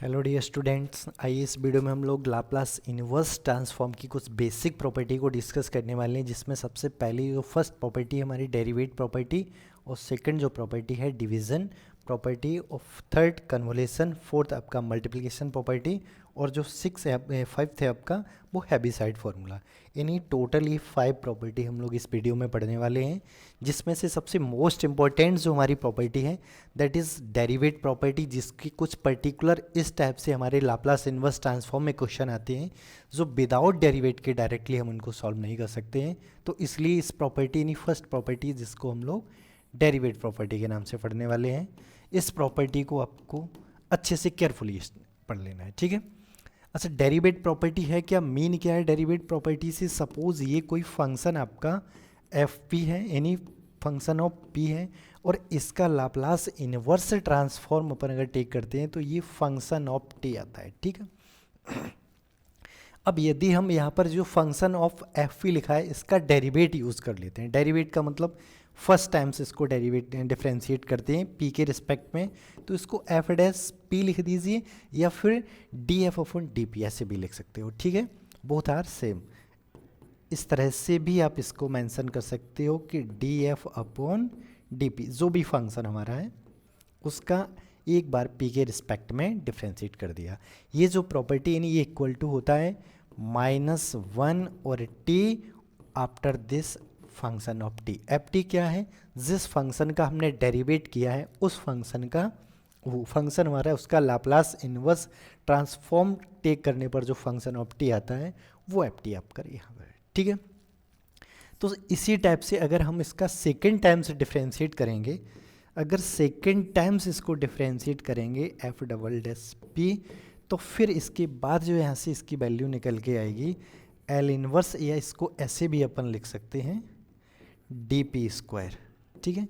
Hello dear students, आइए इस video में हम लोग लाप्लास इनवर्स ट्रांसफॉर्म की कुछ बेसिक प्रॉपर्टी को डिस्कस करने वाले हैं, जिसमें सबसे पहली जो फर्स्ट प्रॉपर्टी है हमारी डेरिवेट प्रॉपर्टी, और सेकंड जो प्रॉपर्टी है डिवीजन प्रॉपर्टी, और थर्ड कन्वोल्यूशन, फोर्थ आपका मल्टीप्लिकेशन प्रॉपर्टी, और जो फाइव्थ है आपका वो हैबिसाइड फार्मूला। यानी टोटली 5 प्रॉपर्टी हम लोग इस वीडियो में पढ़ने वाले हैं, जिसमें से सबसे मोस्ट इम्पॉर्टेंट जो हमारी प्रॉपर्टी है दैट इज़ डेरिवेट प्रॉपर्टी, जिसकी कुछ पर्टिकुलर इस टाइप से हमारे लाप्लास इनवर्स ट्रांसफॉर्म में क्वेश्चन आते हैं जो विदाउट डेरिवेट के डायरेक्टली हम उनको सॉल्व नहीं कर सकते हैं। तो इसलिए इस प्रॉपर्टी यानी फर्स्ट प्रॉपर्टी जिसको हम लोग डेरिवेट प्रॉपर्टी के नाम से पढ़ने वाले हैं, इस प्रॉपर्टी को आपको अच्छे से केयरफुली पढ़ लेना है, ठीक है। अच्छा, डेरिवेट प्रॉपर्टी है क्या, मीन क्या है डेरिवेट प्रॉपर्टी से? सपोज ये कोई फंक्शन आपका एफ पी है, यानी फंक्शन ऑफ पी है, और इसका लाप्लास इनवर्स ट्रांसफॉर्म अपन अगर टेक करते हैं तो ये फंक्शन ऑफ टी आता है, ठीक है। अब यदि हम यहाँ पर जो फंक्शन ऑफ एफ पी लिखा है इसका डेरिवेट यूज़ कर लेते हैं, डेरिवेट का मतलब फर्स्ट टाइम से इसको डेरिवेट डिफ्रेंशिएट करते हैं पी के रिस्पेक्ट में, तो इसको एफ डैश पी लिख दीजिए, या फिर D F upon D P ऐसे भी लिख सकते हो, ठीक है। बोथ आर सेम, इस तरह से भी आप इसको मेंशन कर सकते हो कि D F upon D P जो भी फंक्शन हमारा है उसका एक बार पी के रिस्पेक्ट में डिफ्रेंशिएट कर दिया। ये जो प्रॉपर्टी यानी ये इक्वल टू होता है -1 और T after this function of T. F T क्या है? जिस फंक्शन का हमने डेरिवेट किया है उस फंक्शन का, वो फंक्शन हमारा है उसका लाप्लास इनवर्स ट्रांसफॉर्म टेक करने पर जो फंक्शन ऑफ टी आता है वो एफ टी आपका यहाँ पर, ठीक है। तो इसी टाइप से अगर हम इसका सेकेंड टाइम से डिफ्रेंशिएट करेंगे, अगर सेकेंड टाइम्स इसको डिफ्रेंशिएट करेंगे एफ डबल डैश पी, तो फिर इसके बाद जो यहाँ से इसकी वैल्यू निकल के आएगी एल इनवर्स, या इसको ऐसे भी अपन लिख सकते हैं डी पी स्क्वायर, ठीक है।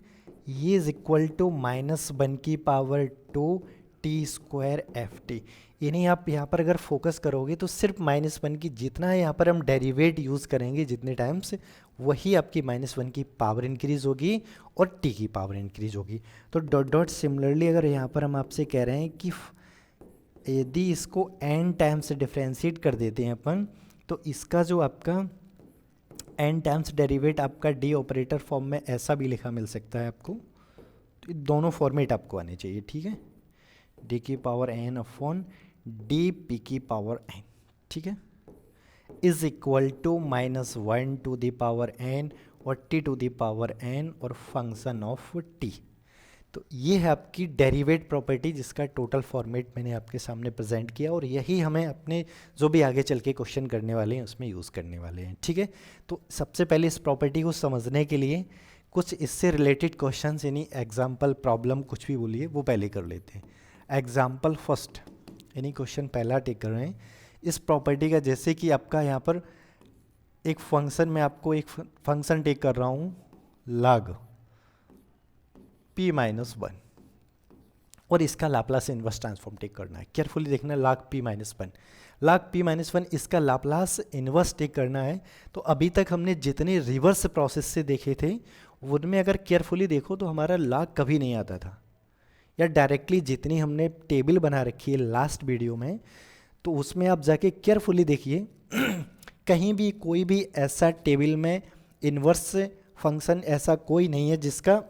ये इज इक्वल टू -1 की power 2 T square F T. यानी आप यहाँ पर अगर फोकस करोगे तो सिर्फ -1 की जितना यहाँ पर हम डेरिवेट यूज़ करेंगे जितने टाइम्स, वही आपकी -1 की पावर इंक्रीज होगी और टी की पावर इंक्रीज होगी। तो डॉट डॉट सिमिलरली अगर यहाँ पर हम आपसे कह रहे हैं कि यदि इसको n टाइम्स डिफ्रेंशिएट कर देते हैं अपन, तो इसका जो आपका n टाइम्स डेरिवेट आपका डी ऑपरेटर फॉर्म में ऐसा भी लिखा मिल सकता है आपको। तो दोनों फॉर्मेट आपको आने चाहिए, ठीक है। डी की power n upon D P की पावर n, ठीक है, is equal to -1 to the power n और t to the power n और फंक्शन ऑफ t। तो ये है आपकी डेरिवेट प्रॉपर्टी, जिसका टोटल फॉर्मेट मैंने आपके सामने प्रेजेंट किया, और यही हमें अपने जो भी आगे चल के क्वेश्चन करने वाले हैं उसमें यूज़ करने वाले हैं, ठीक है। तो सबसे पहले इस प्रॉपर्टी को समझने के लिए कुछ इससे रिलेटेड क्वेश्चंस यानी एग्जाम्पल, प्रॉब्लम, कुछ भी बोलिए, वो पहले कर लेते हैं। एग्जाम्पल फर्स्ट यानी क्वेश्चन पहला टेक कर रहे हैं इस प्रॉपर्टी का, जैसे कि आपका यहाँ पर एक फंक्शन में आपको एक फंक्शन टेक कर रहा हूँ log p-1, और इसका लाप्लास इनवर्स ट्रांसफॉर्म टेक करना है। केयरफुली देखना, log p-1 इसका लाप्लास इनवर्स टेक करना है। तो अभी तक हमने जितने रिवर्स प्रोसेस से देखे थे उनमें अगर केयरफुली देखो तो हमारा log कभी नहीं आता था, या डायरेक्टली जितनी हमने टेबल बना रखी है लास्ट वीडियो में, तो उसमें आप जाके केयरफुली देखिए कहीं भी कोई भी ऐसा टेबल में इन्वर्स फंक्शन ऐसा कोई नहीं है जिसका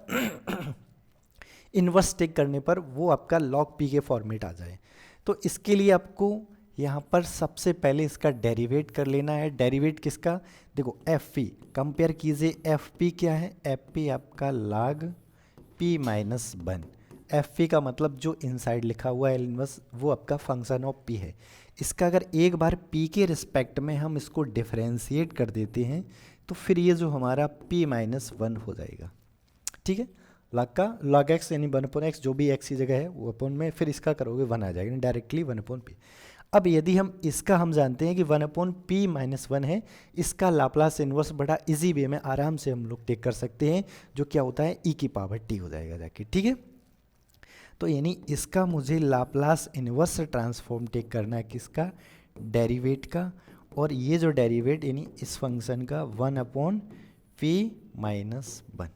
इन्वर्स टेक करने पर वो आपका log p के फॉर्मेट आ जाए। तो इसके लिए आपको यहाँ पर सबसे पहले इसका डेरिवेट कर लेना है। डेरिवेट किसका? देखो एफ पी कंपेयर कीजिए, एफ पी क्या है? एफ पी आपका log p-1, एफ पी का मतलब जो इनसाइड लिखा हुआ है इनवर्स वो आपका फंक्शन ऑफ पी है। इसका अगर एक बार पी के रिस्पेक्ट में हम इसको डिफ्रेंशिएट कर देते हैं तो फिर ये जो हमारा p-1 हो जाएगा, ठीक है। log का log x यानी 1/x, जो भी x की जगह है वो अपॉन में, फिर इसका करोगे 1 आ जाएगा, डायरेक्टली 1/p। अब यदि हम जानते हैं कि 1/p-1 है, इसका लाप्लास इनवर्स बड़ा इजी वे में आराम से हम लोग टेक कर सकते हैं, जो क्या होता है e की पावर t हो जाएगा जाके, ठीक है। तो यानी इसका मुझे लाप्लास इनवर्स ट्रांसफॉर्म टेक करना है किसका? डेरिवेट का, और ये जो डेरिवेट यानी इस फंक्शन का 1/p-1।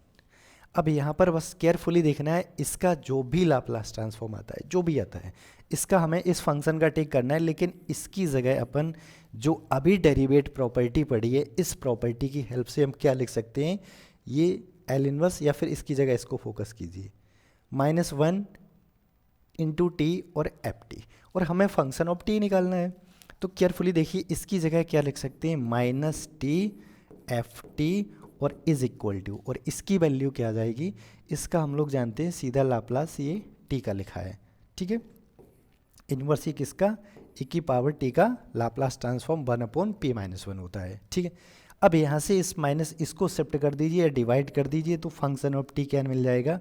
अब यहाँ पर बस केयरफुली देखना है, इसका जो भी लाप्लास ट्रांसफॉर्म आता है, जो भी आता है, इसका हमें इस फंक्शन का टेक करना है, लेकिन इसकी जगह अपन जो अभी डेरिवेट प्रॉपर्टी पढ़ी है, इस प्रॉपर्टी की हेल्प से हम क्या लिख सकते हैं, ये एल इनवर्स, या फिर इसकी जगह इसको फोकस कीजिए, -1 इंटू टी और एफ टी, और हमें फंक्शन ऑफ टी निकालना है। तो केयरफुली देखिए, इसकी जगह क्या लिख सकते हैं, -t ft और इज इक्वल टू, और इसकी वैल्यू क्या आ जाएगी, इसका हम लोग जानते हैं सीधा लाप्लास ये टी का लिखा है, ठीक है। इनवर्स ही किसका, e की पावर टी का लाप्लास ट्रांसफॉर्म 1/p-1 होता है, ठीक है। अब यहाँ से इस माइनस इसको शिफ्ट कर दीजिए या डिवाइड कर दीजिए, तो फंक्शन ऑफ टी क्या मिल जाएगा,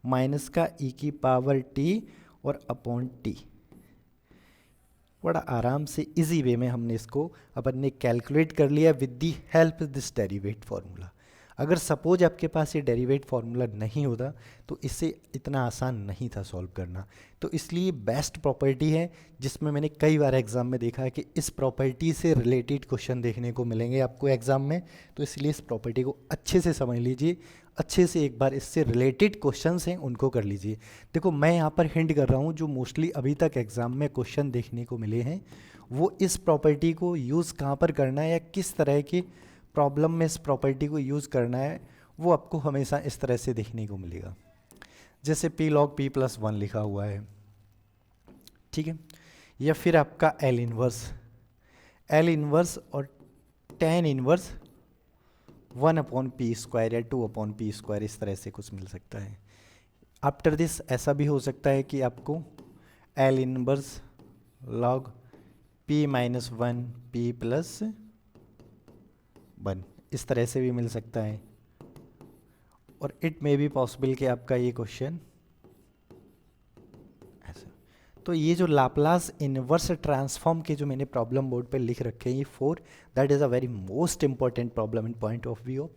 माइनस का e की पावर टी और अपॉन टी। बड़ा आराम से इजी वे में हमने इसको अपन ने कैलकुलेट कर लिया with the help this derivative formula. अगर सपोज आपके पास ये डेरिवेट फार्मूला नहीं होता तो इससे इतना आसान नहीं था सॉल्व करना। तो इसलिए बेस्ट प्रॉपर्टी है, जिसमें मैंने कई बार एग्जाम में देखा है कि इस प्रॉपर्टी से रिलेटेड क्वेश्चन देखने को मिलेंगे आपको एग्जाम में। तो इसलिए इस प्रॉपर्टी को अच्छे से समझ लीजिए, अच्छे से एक बार इससे रिलेटेड क्वेश्चंस हैं उनको कर लीजिए। देखो मैं यहाँ पर हिंट कर रहा हूँ, जो मोस्टली अभी तक एग्जाम में क्वेश्चन देखने को मिले हैं वो इस प्रॉपर्टी को यूज़ कहाँ पर करना है या किस तरह की प्रॉब्लम में इस प्रॉपर्टी को यूज़ करना है, वो आपको हमेशा इस तरह से देखने को मिलेगा। जैसे p log p+1 लिखा हुआ है, ठीक है, या फिर आपका L इनवर्स और tan इनवर्स 1/p² या 2/p², इस तरह से कुछ मिल सकता है। आफ्टर दिस ऐसा भी हो सकता है कि आपको L inverse log p-1 p+1 इस तरह से भी मिल सकता है। और इट मे बी पॉसिबल कि आपका ये क्वेश्चन ऐसा। तो ये जो लाप्लास इनवर्स ट्रांसफॉर्म के जो मैंने प्रॉब्लम बोर्ड पे लिख रखे हैं ये 4, that is a very most important problem in point of view of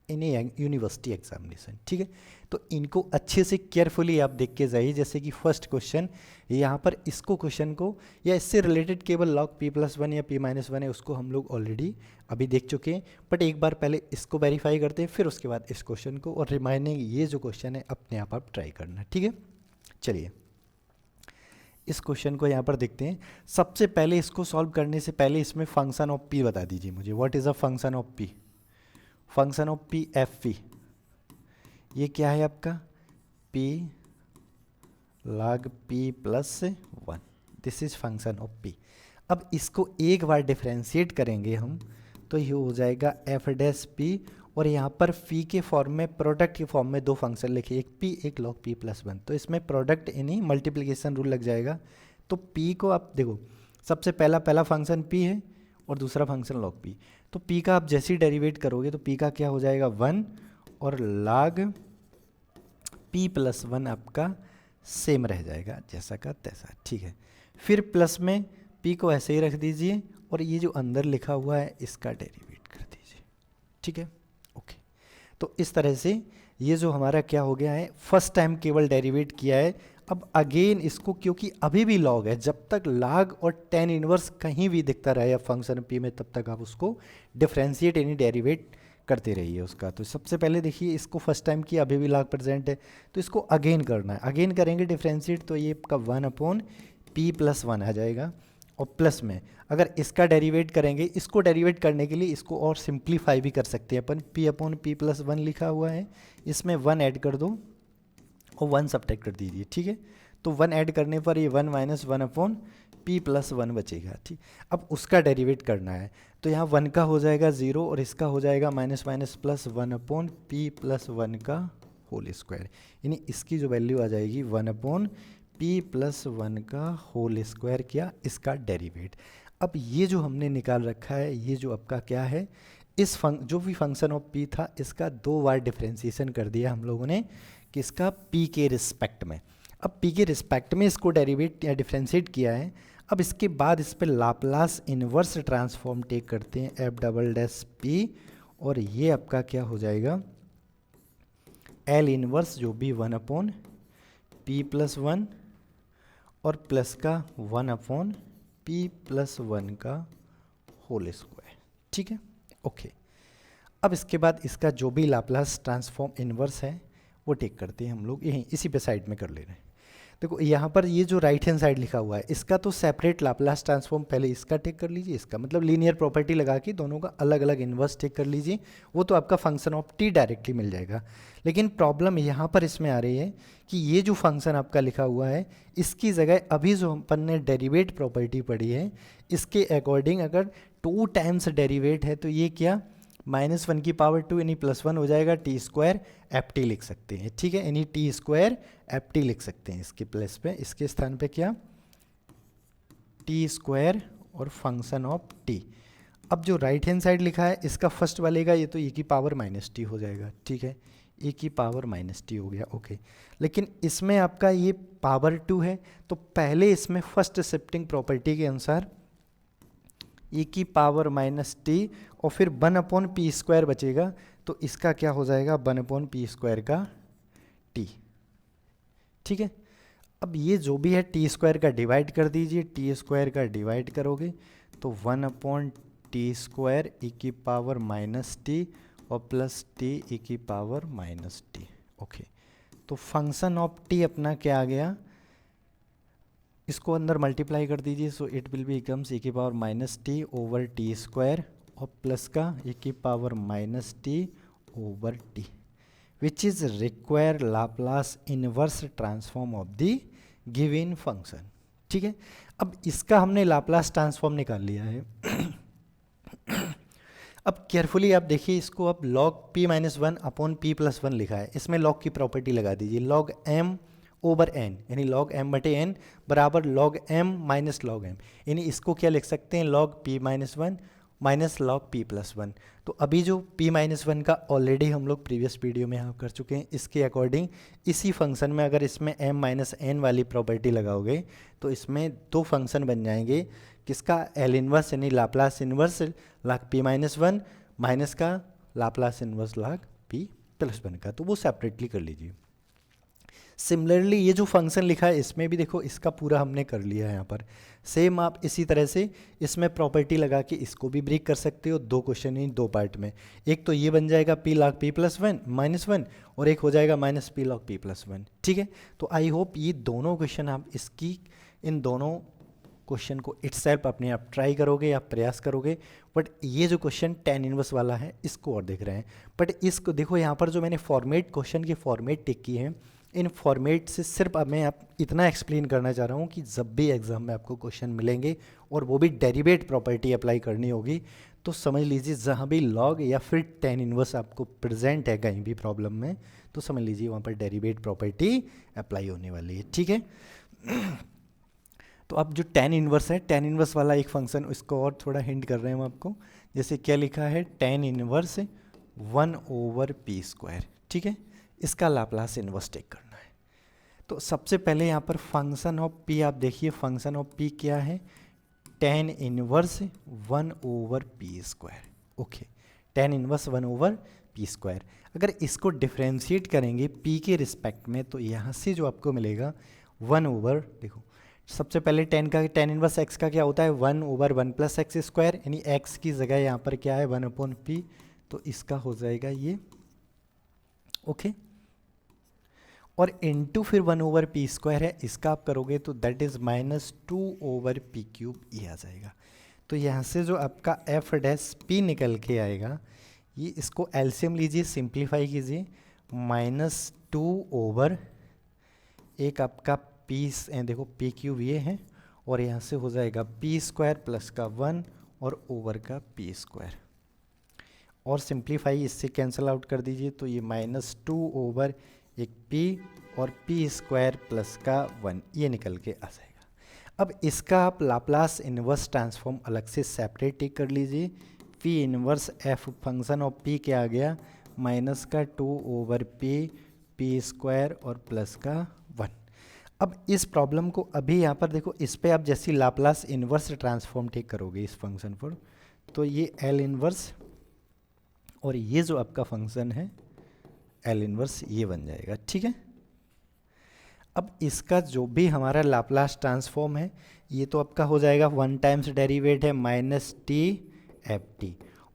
in A university examination, ठीक है। तो इनको अच्छे से केयरफुली आप देख के जाइए। जैसे कि फर्स्ट क्वेश्चन यहाँ पर, इसको क्वेश्चन को या इससे रिलेटेड केवल log p+1 या p-1 है उसको हम लोग ऑलरेडी अभी देख चुके हैं, बट एक बार पहले इसको वेरीफाई करते हैं, फिर उसके बाद इस क्वेश्चन को, और रिमाइंडिंग ये जो क्वेश्चन है अपने आप ट्राई करना, ठीक है। चलिए इस क्वेश्चन को यहाँ पर देखते हैं। सबसे पहले इसको सॉल्व करने से पहले इसमें फंक्शन ऑफ p बता दीजिए मुझे, what is a function of p। Function of p f ये क्या है आपका, p log p+1, this is function of p। अब इसको एक बार डिफ्रेंशिएट करेंगे हम तो ये हो जाएगा f', और यहाँ पर फी के फॉर्म में, प्रोडक्ट के फॉर्म में दो फंक्शन लिखे, एक p एक log p+1, तो इसमें प्रोडक्ट यानी मल्टीप्लिकेशन रूल लग जाएगा। तो p को आप देखो, सबसे पहला फंक्शन p है और दूसरा फंक्शन log p, तो p का आप जैसे ही डेरिवेट करोगे तो p का क्या हो जाएगा 1, और log p+1 आपका सेम रह जाएगा जैसा का तैसा, ठीक है। फिर प्लस में p को ऐसे ही रख दीजिए और ये जो अंदर लिखा हुआ है इसका डेरिवेट कर दीजिए, ठीक है, ओके। तो इस तरह से ये जो हमारा क्या हो गया है, फर्स्ट टाइम केवल डेरिवेट किया है। अब अगेन इसको, क्योंकि अभी भी लॉग है, जब तक log और tan इनवर्स कहीं भी दिखता रहे फंक्शन p में, तब तक आप उसको डिफ्रेंशिएट यानी डेरिवेट करते रहिए उसका। तो सबसे पहले देखिए इसको फर्स्ट टाइम किया, अभी भी log प्रेजेंट है, तो इसको अगेन करना है। अगेन करेंगे डिफ्रेंशिएट तो ये आपका 1/p+1 आ जाएगा, और प्लस में अगर इसका डेरिवेट करेंगे, इसको डेरिवेट करने के लिए इसको और सिंप्लीफाई भी कर सकते हैं अपन। p/p+1 लिखा हुआ है, इसमें 1 ऐड कर दो और 1 सब्ट्रैक्ट कर दीजिए, ठीक है। तो 1 ऐड करने पर ये 1 - 1/p+1 बचेगा, ठीक। अब उसका डेरिवेट करना है तो यहाँ 1 का हो जाएगा 0 और इसका हो जाएगा -1/p+1 का होल स्क्वायर, यानी इसकी जो वैल्यू आ जाएगी 1/p+1 का होल स्क्वायर, क्या इसका डेरिवेट। अब ये जो हमने निकाल रखा है, ये जो आपका क्या है, इस जो भी फंक्शन ऑफ p था इसका 2 बार डिफ्रेंसिएशन कर दिया हम लोगों ने, किसका, p के रिस्पेक्ट में। अब p के रिस्पेक्ट में इसको डेरिवेट या डिफ्रेंशिएट किया है। अब इसके बाद इस पर लाप्लास इन्वर्स ट्रांसफॉर्म टेक करते हैं, f'' और ये आपका क्या हो जाएगा, L इन्वर्स जो भी 1/p+1 और प्लस का 1/p+1 का होल स्क्वायर, ठीक है, ओके। अब इसके बाद इसका जो भी लाप्लास ट्रांसफॉर्म इन्वर्स है वो टेक करते हैं हम लोग यहीं इसी पे साइड में कर ले रहे हैं। देखो यहाँ पर ये जो राइट हैंड साइड लिखा हुआ है इसका तो सेपरेट लाप्लास ट्रांसफॉर्म पहले इसका टेक कर लीजिए, इसका मतलब लीनियर प्रॉपर्टी लगा के दोनों का अलग अलग इन्वर्स टेक कर लीजिए, वो तो आपका फंक्शन ऑफ टी डायरेक्टली मिल जाएगा। लेकिन प्रॉब्लम यहाँ पर इसमें आ रही है कि ये जो फंक्शन आपका लिखा हुआ है इसकी जगह अभी जो अपन ने डेरिवेट प्रॉपर्टी पढ़ी है इसके अकॉर्डिंग अगर 2 टाइम्स डेरिवेट है तो ये क्या -1 की पावर 2 यानी +1 हो जाएगा, टी स्क्वायर एफ टी लिख सकते हैं, ठीक है, यानी टी स्क्वायर एफ टी लिख सकते हैं इसके प्लेस पे, इसके स्थान पे क्या टी स्क्वायर और फंक्शन ऑफ टी। अब जो राइट हैंड साइड लिखा है इसका फर्स्ट वाले का ये तो e की पावर -t हो जाएगा, ठीक है, e की पावर -t हो गया, ओके। लेकिन इसमें आपका ये पावर 2 है तो पहले इसमें फर्स्ट शिफ्टिंग प्रॉपर्टी के अनुसार e की पावर -t और फिर 1/p² बचेगा तो इसका क्या हो जाएगा 1/p² का t, ठीक है। अब ये जो भी है t² का डिवाइड कर दीजिए, t² का डिवाइड करोगे तो 1/t² e की पावर -t और प्लस t e की पावर -t, ओके। तो फंक्शन ऑफ t अपना क्या आ गया, इसको अंदर मल्टीप्लाई कर दीजिए, so it will becomes e की पावर -t ओवर t² और प्लस का e की power -t over t which is require Laplace inverse transform of the given function, ठीक है। अब इसका हमने लाप्लास ट्रांसफॉर्म निकाल लिया है। अब केयरफुली आप देखिए इसको, अब log p-1 अपॉन p+1 लिखा है, इसमें log की प्रॉपर्टी लगा दीजिए, log m ओवर n यानी log m/n बराबर log m minus log m, यानी इसको क्या लिख सकते हैं log p-1 minus log p+1। तो अभी जो p-1 का ऑलरेडी हम लोग प्रीवियस वीडियो में यहाँ कर चुके हैं, इसके अकॉर्डिंग इसी फंक्शन में अगर इसमें m-n वाली प्रॉपर्टी लगाओगे तो इसमें दो फंक्शन बन जाएंगे, किसका L इनवर्स यानी Laplace inverse log p-1 minus का लाप्लास इनवर्स log p+1 का, तो वो सेपरेटली कर लीजिए। सिमिलरली ये जो फंक्शन लिखा है इसमें भी देखो इसका पूरा हमने कर लिया है यहाँ पर, सेम आप इसी तरह से इसमें प्रॉपर्टी लगा के इसको भी ब्रेक कर सकते हो, दो क्वेश्चन ही दो पार्ट में, एक तो ये बन जाएगा p log p+1 और एक हो जाएगा -p log p+1, ठीक है। तो आई होप ये दोनों क्वेश्चन आप इसकी इन दोनों क्वेश्चन को इटसेल्फ अपने आप ट्राई करोगे या प्रयास करोगे, बट ये जो क्वेश्चन tan इनवर्स वाला है इसको और देख रहे हैं, बट इसको देखो यहाँ पर जो मैंने फॉर्मेट क्वेश्चन की फॉर्मेट टिक की है, इन फॉर्मेट से सिर्फ अब मैं आप इतना एक्सप्लेन करना चाह रहा हूँ कि जब भी एग्जाम में आपको क्वेश्चन मिलेंगे और वो भी डेरिवेट प्रॉपर्टी अप्लाई करनी होगी तो समझ लीजिए जहाँ भी लॉग या फिर tan इनवर्स आपको प्रेजेंट है कहीं भी प्रॉब्लम में तो समझ लीजिए वहाँ पर डेरिवेट प्रॉपर्टी अप्लाई होने वाली है, ठीक है। तो अब जो tan इनवर्स है, tan इनवर्स वाला एक फंक्शन, इसको और थोड़ा हिंट कर रहे हैं हम आपको, जैसे क्या लिखा है tan इनवर्स 1/p², ठीक है, इसका लाप्लास इनवर्स टेक करना है। तो सबसे पहले यहाँ पर फंक्शन ऑफ p आप देखिए, फंक्शन ऑफ p क्या है tan inverse 1/p², okay, tan inverse 1/p²। अगर इसको डिफ्रेंशिएट करेंगे p के रिस्पेक्ट में तो यहाँ से जो आपको मिलेगा 1/, देखो सबसे पहले tan इनवर्स x का क्या होता है 1/1 + x², यानी x की जगह यहाँ पर क्या है 1/p, तो इसका हो जाएगा ये, ओके। और इनटू फिर 1/p² है, इसका आप करोगे तो दैट इज -2/p³ ये आ जाएगा। तो यहाँ से जो आपका f' निकल के आएगा, ये इसको एलसीएम लीजिए, सिंप्लीफाई कीजिए, -2 एक आपका देखो p³ ये है और यहाँ से हो जाएगा p² प्लस का 1 और ओवर का p², और सिंप्लीफाई इससे कैंसिल आउट कर दीजिए तो ये -2 एक p और p² प्लस का 1 ये निकल के आ जाएगा। अब इसका आप लाप्लास इनवर्स ट्रांसफॉर्म अलग से सेपरेट टेक कर लीजिए, p inverse f function of p क्या आ गया -2/p p² और प्लस का 1। अब इस प्रॉब्लम को अभी यहाँ पर देखो, इस पे आप जैसी लाप्लास इनवर्स ट्रांसफॉर्म टेक करोगे इस फंक्शन पर तो ये L इनवर्स और ये जो आपका फंक्शन है L इनवर्स ये बन जाएगा, ठीक है। अब इसका जो भी हमारा लाप्लास ट्रांसफॉर्म है ये तो आपका हो जाएगा 1 टाइम्स डेरिवेट है -t f t,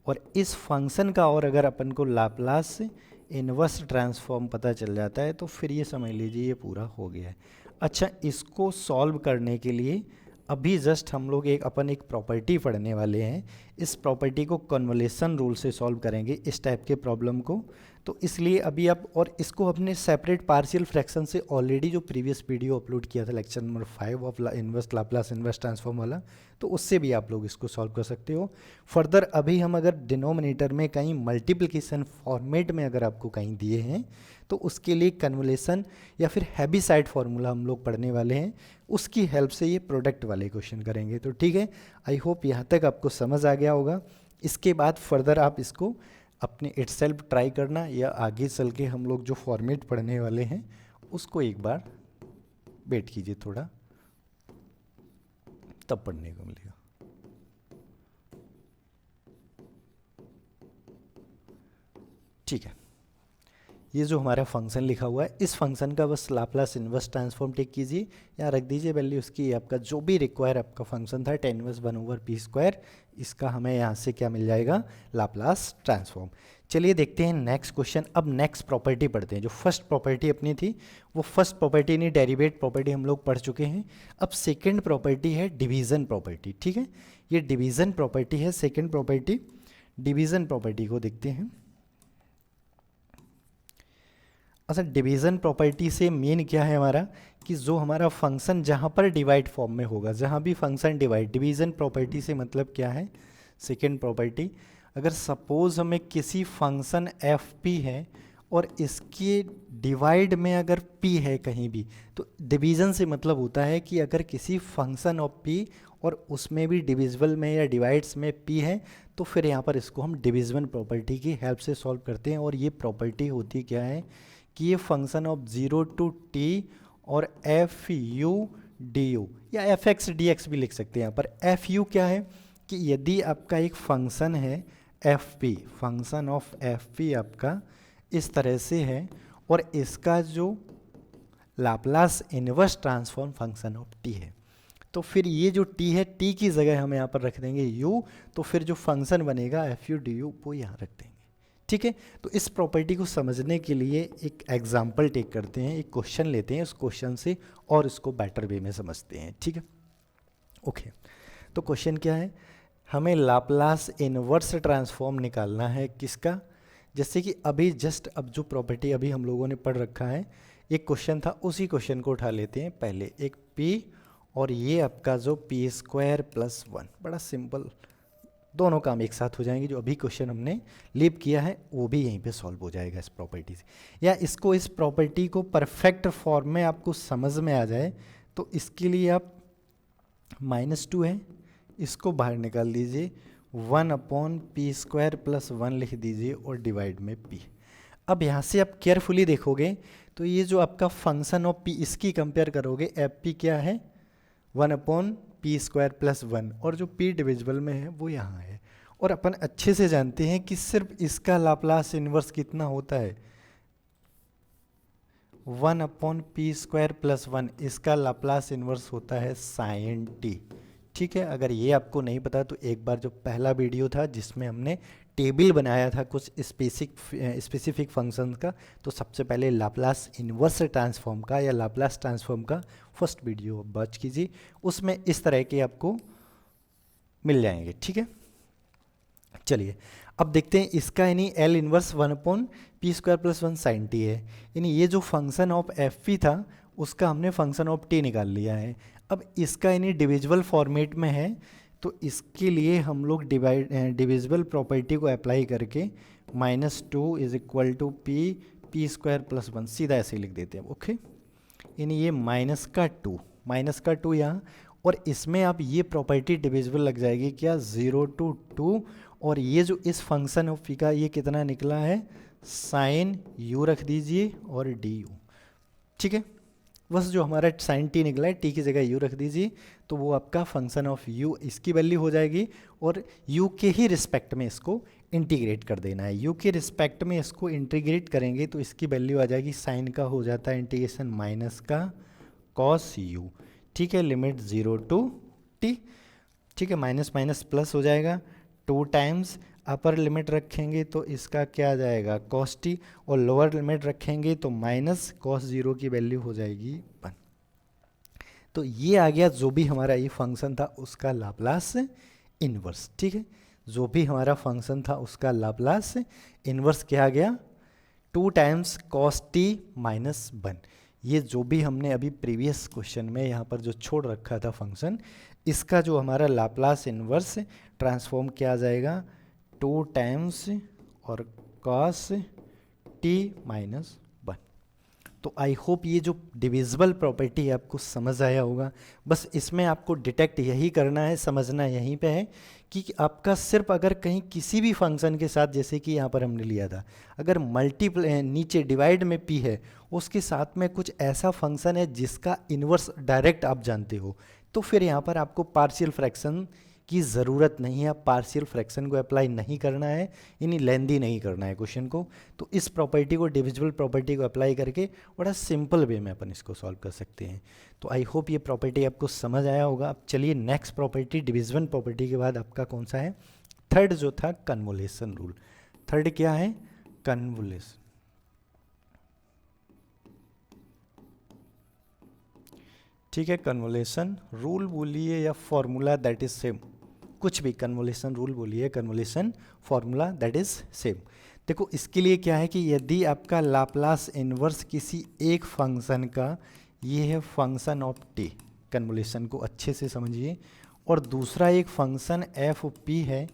और इस फंक्शन का और अगर अपन को लाप्लास इन्वर्स ट्रांसफॉर्म पता चल जाता है तो फिर ये समझ लीजिए ये पूरा हो गया है। अच्छा, इसको सॉल्व करने के लिए अभी जस्ट हम लोग एक प्रॉपर्टी पढ़ने वाले हैं। इस प्रॉपर्टी को कन्वोल्यूशन रूल से सॉल्व करेंगे इस टाइप के प्रॉब्लम को। तो इसलिए अभी आप, और इसको अपने सेपरेट पार्शियल फ्रैक्शन से ऑलरेडी जो प्रीवियस वीडियो अपलोड किया था lecture number 5 of inverse Laplace inverse transform वाला, तो उससे भी आप लोग इसको सॉल्व कर सकते हो। फर्दर अभी हम अगर डिनोमिनेटर में कहीं मल्टीप्लिकेशन फॉर्मेट में अगर आपको कहीं दिए हैं तो उसके लिए कन्वोल्यूशन या फिर हैवीसाइड फार्मूला हम लोग पढ़ने वाले हैं, उसकी हेल्प से ये प्रोडक्ट वाले क्वेश्चन करेंगे। तो ठीक है, आई होप यहाँ तक आपको समझ आ गया होगा। इसके बाद फर्दर आप इसको अपने इटसेल्फ ट्राई करना, या आगे चल के हम लोग जो फॉर्मेट पढ़ने वाले हैं उसको एक बार वेट कीजिए थोड़ा, तब पढ़ने को मिलेगा। ठीक है, ये जो हमारा फंक्शन लिखा हुआ है, इस फंक्शन का बस लाप्लास इन्वर्स ट्रांसफॉर्म टेक कीजिए, यहाँ रख दीजिए वैल्यू उसकी, आपका जो भी रिक्वायर आपका फंक्शन था tan इनवर्स 1/p², इसका हमें यहाँ से क्या मिल जाएगा, लाप्लास ट्रांसफॉर्म। चलिए देखते हैं नेक्स्ट क्वेश्चन। अब नेक्स्ट प्रॉपर्टी पढ़ते हैं। जो फर्स्ट प्रॉपर्टी अपनी थी वो फर्स्ट प्रॉपर्टी नहीं, डेरिवेट प्रॉपर्टी हम लोग पढ़ चुके हैं। अब सेकेंड प्रॉपर्टी है डिवीज़न प्रॉपर्टी। ठीक है, ये डिवीज़न प्रॉपर्टी है सेकेंड प्रॉपर्टी। डिवीज़न प्रॉपर्टी को देखते हैं। अच्छा, डिवीज़न प्रॉपर्टी से मेन क्या है हमारा, कि जो हमारा फंक्शन जहाँ पर डिवाइड फॉर्म में होगा, जहाँ भी फंक्शन डिवाइड, डिवीज़न प्रॉपर्टी से मतलब क्या है, सेकेंड प्रॉपर्टी, अगर सपोज हमें किसी फंक्शन एफ पी है और इसके डिवाइड में अगर p है कहीं भी, तो डिवीज़न से मतलब होता है कि अगर किसी फंक्शन ऑफ p और उसमें भी डिविजिबल में या डिवाइड्स में p है, तो फिर यहाँ पर इसको हम डिविजन प्रॉपर्टी की हेल्प से सॉल्व करते हैं। और ये प्रॉपर्टी होती क्या है कि ये फंक्शन ऑफ 0 to t और एफ यू डी यू या एफ एक्स डी एक्स भी लिख सकते हैं। यहाँ पर एफ यू क्या है कि यदि आपका एक फंक्शन है F P, function of F P आपका इस तरह से है और इसका जो Laplace inverse transform function of T है, तो फिर ये जो टी है, टी की जगह हम यहाँ पर रख देंगे यू, तो फिर जो फंक्शन बनेगा एफ यू डी यू वो यहाँ रख देंगे। ठीक है, तो इस प्रॉपर्टी को समझने के लिए एक एग्जाम्पल टेक करते हैं, एक क्वेश्चन लेते हैं, उस क्वेश्चन से और इसको बेटर वे में समझते हैं। ठीक है, ओके। तो क्वेश्चन क्या है, हमें लाप्लास इन्वर्स ट्रांसफॉर्म निकालना है किसका, जैसे कि अभी जस्ट अब जो प्रॉपर्टी अभी हम लोगों ने पढ़ रखा है, एक क्वेश्चन था, उसी क्वेश्चन को उठा लेते हैं। पहले एक p और ये आपका जो p² + 1, बड़ा सिंपल, दोनों काम एक साथ हो जाएंगे। जो अभी क्वेश्चन हमने लीव किया है वो भी यहीं पे सॉल्व हो जाएगा इस प्रॉपर्टी से। या इसको, इस प्रॉपर्टी को परफेक्ट फॉर्म में आपको समझ में आ जाए तो इसके लिए आप -2 है, इसको बाहर निकाल दीजिए, 1/p² + 1 लिख दीजिए और डिवाइड में p। अब यहाँ से आप केयरफुली देखोगे तो ये जो आपका फंक्शन ऑफ p, इसकी कंपेयर करोगे, एफ पी क्या है 1/p² + 1, और जो p डिविजिबल में है वो यहाँ है। और अपन अच्छे से जानते हैं कि सिर्फ इसका लाप्लास इन्वर्स कितना होता है, 1/p² + 1, इसका लाप्लास इन्वर्स होता है sin t। ठीक है, अगर ये आपको नहीं पता तो एक बार जो पहला वीडियो था जिसमें हमने टेबल बनाया था कुछ स्पेसिफिक फंक्शंस का, तो सबसे पहले लाप्लास इन्वर्स ट्रांसफॉर्म का या लाप्लास ट्रांसफॉर्म का फर्स्ट वीडियो वॉच कीजिए, उसमें इस तरह के आपको मिल जाएंगे। ठीक है, चलिए अब देखते हैं इसका, यानी L inverse 1/p² + 1 sin t है, यानी ये जो फंक्शन ऑफ एफ पी था उसका हमने फंक्शन ऑफ टी निकाल लिया है। अब इसका यानी डिविजिबल फॉर्मेट में है, तो इसके लिए हम लोग डिविजिबल प्रॉपर्टी को अप्लाई करके -2 = p² + 1 सीधा ऐसे लिख देते हैं। ओके, यानी ये -2 यहाँ, और इसमें आप ये प्रॉपर्टी डिविजिबल लग जाएगी क्या, 0 to 2, और ये जो इस फंक्शन ऑफ पी का ये कितना निकला है, sin u रख दीजिए और du। ठीक है, बस जो हमारा sin t निकला है, t की जगह u रख दीजिए, तो वो आपका फंक्शन ऑफ u, इसकी वैल्यू हो जाएगी, और u के ही रिस्पेक्ट में इसको इंटीग्रेट कर देना है। u के रिस्पेक्ट में इसको इंटीग्रेट करेंगे तो इसकी वैल्यू आ जाएगी, साइन का हो जाता है इंटीग्रेशन माइनस का cos u। ठीक है, लिमिट 0 to t। ठीक है, माइनस माइनस प्लस हो जाएगा, 2 टाइम्स, अपर लिमिट रखेंगे तो इसका क्या आ जाएगा cos t, और लोअर लिमिट रखेंगे तो माइनस cos 0 की वैल्यू हो जाएगी 1। तो ये आ गया जो भी हमारा ये फंक्शन था उसका लाप्लास इन्वर्स। ठीक है, जो भी हमारा फंक्शन था उसका लाप्लास इन्वर्स क्या आ गया 2 टाइम्स cos t माइनस 1। ये जो भी हमने अभी प्रीवियस क्वेश्चन में यहाँ पर जो छोड़ रखा था फंक्शन, इसका जो हमारा लाप्लास इन्वर्स ट्रांसफॉर्म क्या आ जाएगा 2 टाइम्स और cos t माइनस 1। तो आई होप ये जो डिविजिबल प्रॉपर्टी है आपको समझ आया होगा। बस इसमें आपको डिटेक्ट यही करना है, समझना यहीं पे है कि आपका सिर्फ अगर कहीं किसी भी फंक्शन के साथ, जैसे कि यहाँ पर हमने लिया था, अगर मल्टीप्लाई नीचे डिवाइड में p है, उसके साथ में कुछ ऐसा फंक्शन है जिसका इन्वर्स डायरेक्ट आप जानते हो, तो फिर यहाँ पर आपको पार्शियल फ्रैक्शन की ज़रूरत नहीं है, आप पार्शियल फ्रैक्शन को अप्लाई नहीं करना है, यानी लेंदी नहीं करना है क्वेश्चन को। तो इस प्रॉपर्टी को, डिविजिबल प्रॉपर्टी को अप्लाई करके बड़ा सिंपल वे में अपन इसको सॉल्व कर सकते हैं। तो आई होप ये प्रॉपर्टी आपको समझ आया होगा। अब चलिए नेक्स्ट प्रॉपर्टी, डिविजन प्रॉपर्टी के बाद आपका कौन सा है, थर्ड जो था कन्वोल्यूशन रूल। थर्ड क्या है, कन्वोल्यूशन। ठीक है, कन्वोल्यूशन रूल बोलिए या फॉर्मूला दैट इज सेम, कुछ भी, कन्वोल्यूशन रूल बोलिए, convolution formula that is same. देखो इसके लिए क्या है कि यदि आपका लाप्लास इन्वर्स किसी एक फंक्शन का, ये है फंक्शन ऑफ टी, कन्वोल्यूशन को अच्छे से समझिए, और दूसरा एक फंक्शन एफ पी है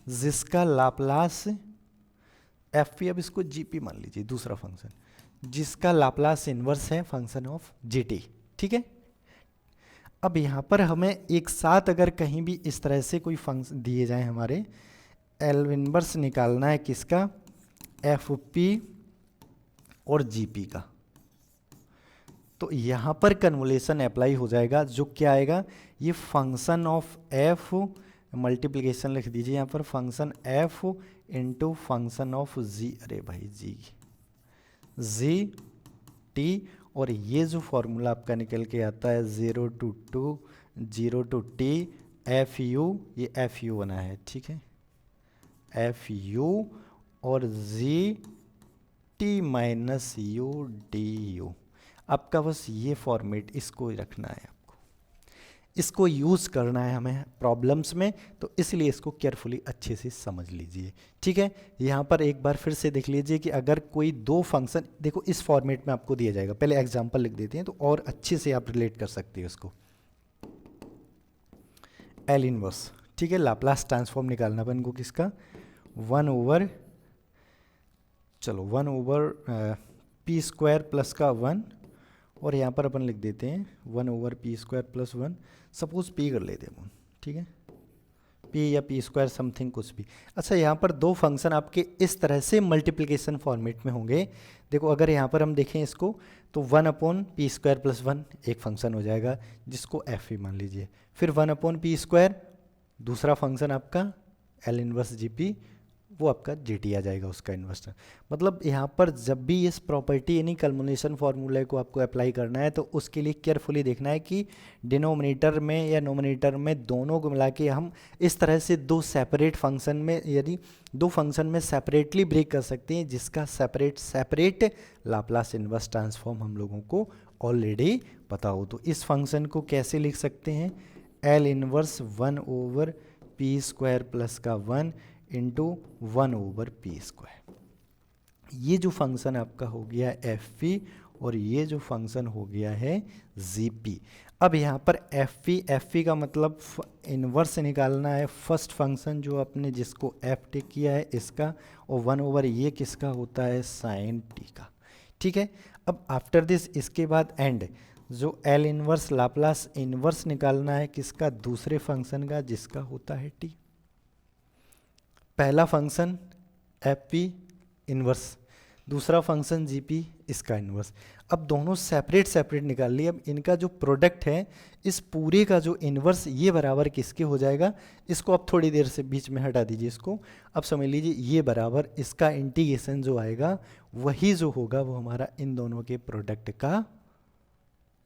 जिसका लाप्लास एफ पी, अब इसको जी पी मान लीजिए, दूसरा फंक्शन जिसका लाप्लास इन्वर्स है फंक्शन ऑफ जी टी। ठीक है, अब यहाँ पर हमें एक साथ अगर कहीं भी इस तरह से कोई फंक्शन दिए जाए, हमारे एल इनवर्स निकालना है किसका, एफ पी और जी पी का, तो यहाँ पर कन्वोल्यूशन अप्लाई हो जाएगा। जो क्या आएगा, ये फंक्शन ऑफ एफ, मल्टीप्लिकेशन लिख दीजिए यहाँ पर, function F into function of G, अरे भाई जी टी, और ये जो फॉर्मूला आपका निकल के आता है 0 to t एफ यू, ये एफ यू बना है। ठीक है, एफ यू और G T minus U D you, आपका बस ये फॉर्मेट, इसको रखना है आपको, इसको यूज़ करना है हमें प्रॉब्लम्स में, तो इसलिए इसको केयरफुली अच्छे से समझ लीजिए। ठीक है, यहाँ पर एक बार फिर से देख लीजिए कि अगर कोई दो फंक्शन, देखो इस फॉर्मेट में आपको दिया जाएगा, पहले एग्जांपल लिख देते हैं तो और अच्छे से आप रिलेट कर सकते हो इसको। एल इनवर्स, ठीक है, लाप्लास ट्रांसफॉर्म निकालना अपन को किसका, 1 ओवर पी स्क्वायर प्लस का 1, और यहाँ पर अपन लिख देते हैं 1 over P square plus 1, suppose P कर लेते हैं अपन। ठीक है, पी या पी स्क्वायर समथिंग कुछ भी। अच्छा, यहाँ पर दो फंक्शन आपके इस तरह से मल्टीप्लिकेशन फॉर्मेट में होंगे। देखो अगर यहाँ पर हम देखें इसको, तो 1 अपॉन पी स्क्वायर प्लस 1 एक फंक्शन हो जाएगा जिसको एफ ही मान लीजिए, फिर 1 अपॉन पी स्क्वायर दूसरा फंक्शन आपका एल इनवर्स जी पी, वो आपका जी टी आ जाएगा उसका इन्वर्स। मतलब यहाँ पर जब भी इस प्रॉपर्टी यानी कन्वोल्यूशन फार्मूले को आपको अप्लाई करना है, तो उसके लिए केयरफुली देखना है कि डिनोमिनेटर में या नोमिनेटर में दोनों को मिला के हम इस तरह से दो सेपरेट फंक्शन में, यदि दो फंक्शन में सेपरेटली ब्रेक कर सकते हैं जिसका सेपरेट लाप्लास इन्वर्स ट्रांसफॉर्म हम लोगों को ऑलरेडी पता हो। तो इस फंक्शन को कैसे लिख सकते हैं, L inverse 1 over P square plus का 1 इंटू 1 ओवर पी स्क्वायर। ये जो फंक्शन आपका हो गया एफ पी और ये जो फंक्शन हो गया है जी पी। अब यहाँ पर एफ पी का मतलब इन्वर्स निकालना है फर्स्ट फंक्शन जो आपने जिसको एफ टेक किया है इसका, और 1 ओवर ये किसका होता है साइन टी का। ठीक है, अब आफ्टर दिस इसके बाद एंड जो एल इनवर्स लाप्लास इनवर्स निकालना है किसका, दूसरे फंक्शन का जिसका होता है टी। पहला फंक्शन एफ पी इनवर्स, दूसरा फंक्शन जी पी इसका इनवर्स। अब दोनों सेपरेट निकाल लिए। अब इनका जो प्रोडक्ट है इस पूरे का जो इनवर्स ये बराबर किसके हो जाएगा, इसको आप थोड़ी देर से बीच में हटा दीजिए इसको। अब समझ लीजिए ये बराबर इसका इंटीग्रेशन जो आएगा वही जो होगा वो हमारा इन दोनों के प्रोडक्ट का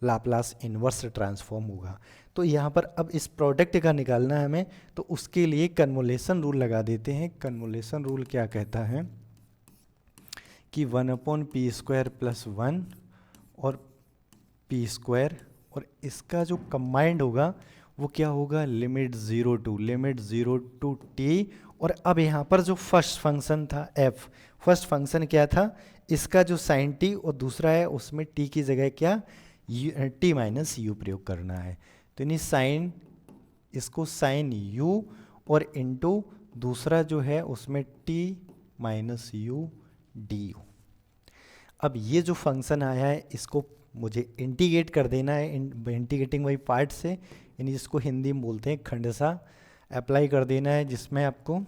लाप्लास इन्वर्स ट्रांसफॉर्म होगा। तो यहाँ पर अब इस प्रोडक्ट का निकालना है हमें, तो उसके लिए कन्वोल्यूशन रूल लगा देते हैं। कन्वोल्यूशन रूल क्या कहता है कि 1/p² + 1 और p², और इसका जो कंबाइंड होगा वो क्या होगा, लिमिट 0 टू t। और अब यहाँ पर जो फर्स्ट फंक्शन था f, फर्स्ट फंक्शन क्या था, इसका जो साइन t और दूसरा है उसमें t की जगह क्या t माइनस u प्रयोग करना है। तो यानी साइन, इसको साइन u और इनटू दूसरा जो है उसमें t माइनस u du। अब ये जो फंक्शन आया है इसको मुझे इंटीग्रेट कर देना है इंटीग्रेटिंग बाई पार्ट से, यानी जिसको हिंदी में बोलते हैं खंडसा, अप्लाई कर देना है, जिसमें आपको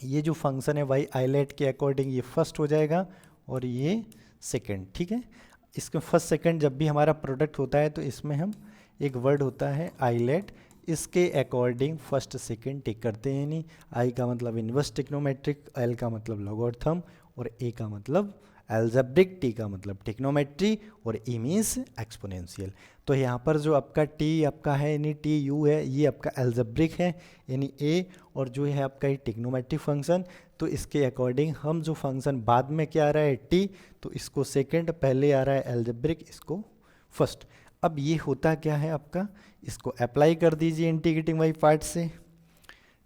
ये जो फंक्शन है वाई आईलेट के अकॉर्डिंग ये फर्स्ट हो जाएगा और ये सेकंड। ठीक है, इसमें फर्स्ट सेकंड जब भी हमारा प्रोडक्ट होता है तो इसमें हम एक वर्ड होता है आईलेट, इसके अकॉर्डिंग फर्स्ट सेकंड टेक करते हैं। यानी आई का मतलब इन्वर्स ट्रिग्नोमेट्रिक, एल का मतलब लॉगरिथम और ए का मतलब एल्जेब्रिक, टी का मतलब ट्रिग्नोमेट्री और ई मीन्स एक्सपोनेंशियल। तो यहाँ पर जो आपका टी आपका है यानी टी यू है, ये आपका एल्जेब्रिक है यानी ए, और जो है आपका ये ट्रिग्नोमेट्रिक फंक्शन। तो इसके अकॉर्डिंग हम जो फंक्शन बाद में क्या आ रहा है टी, तो इसको सेकंड, पहले आ रहा है एल्जेब्रिक, इसको फर्स्ट। अब ये होता क्या है आपका, इसको अप्लाई कर दीजिए इंटीग्रेटिंग बाई पार्ट से,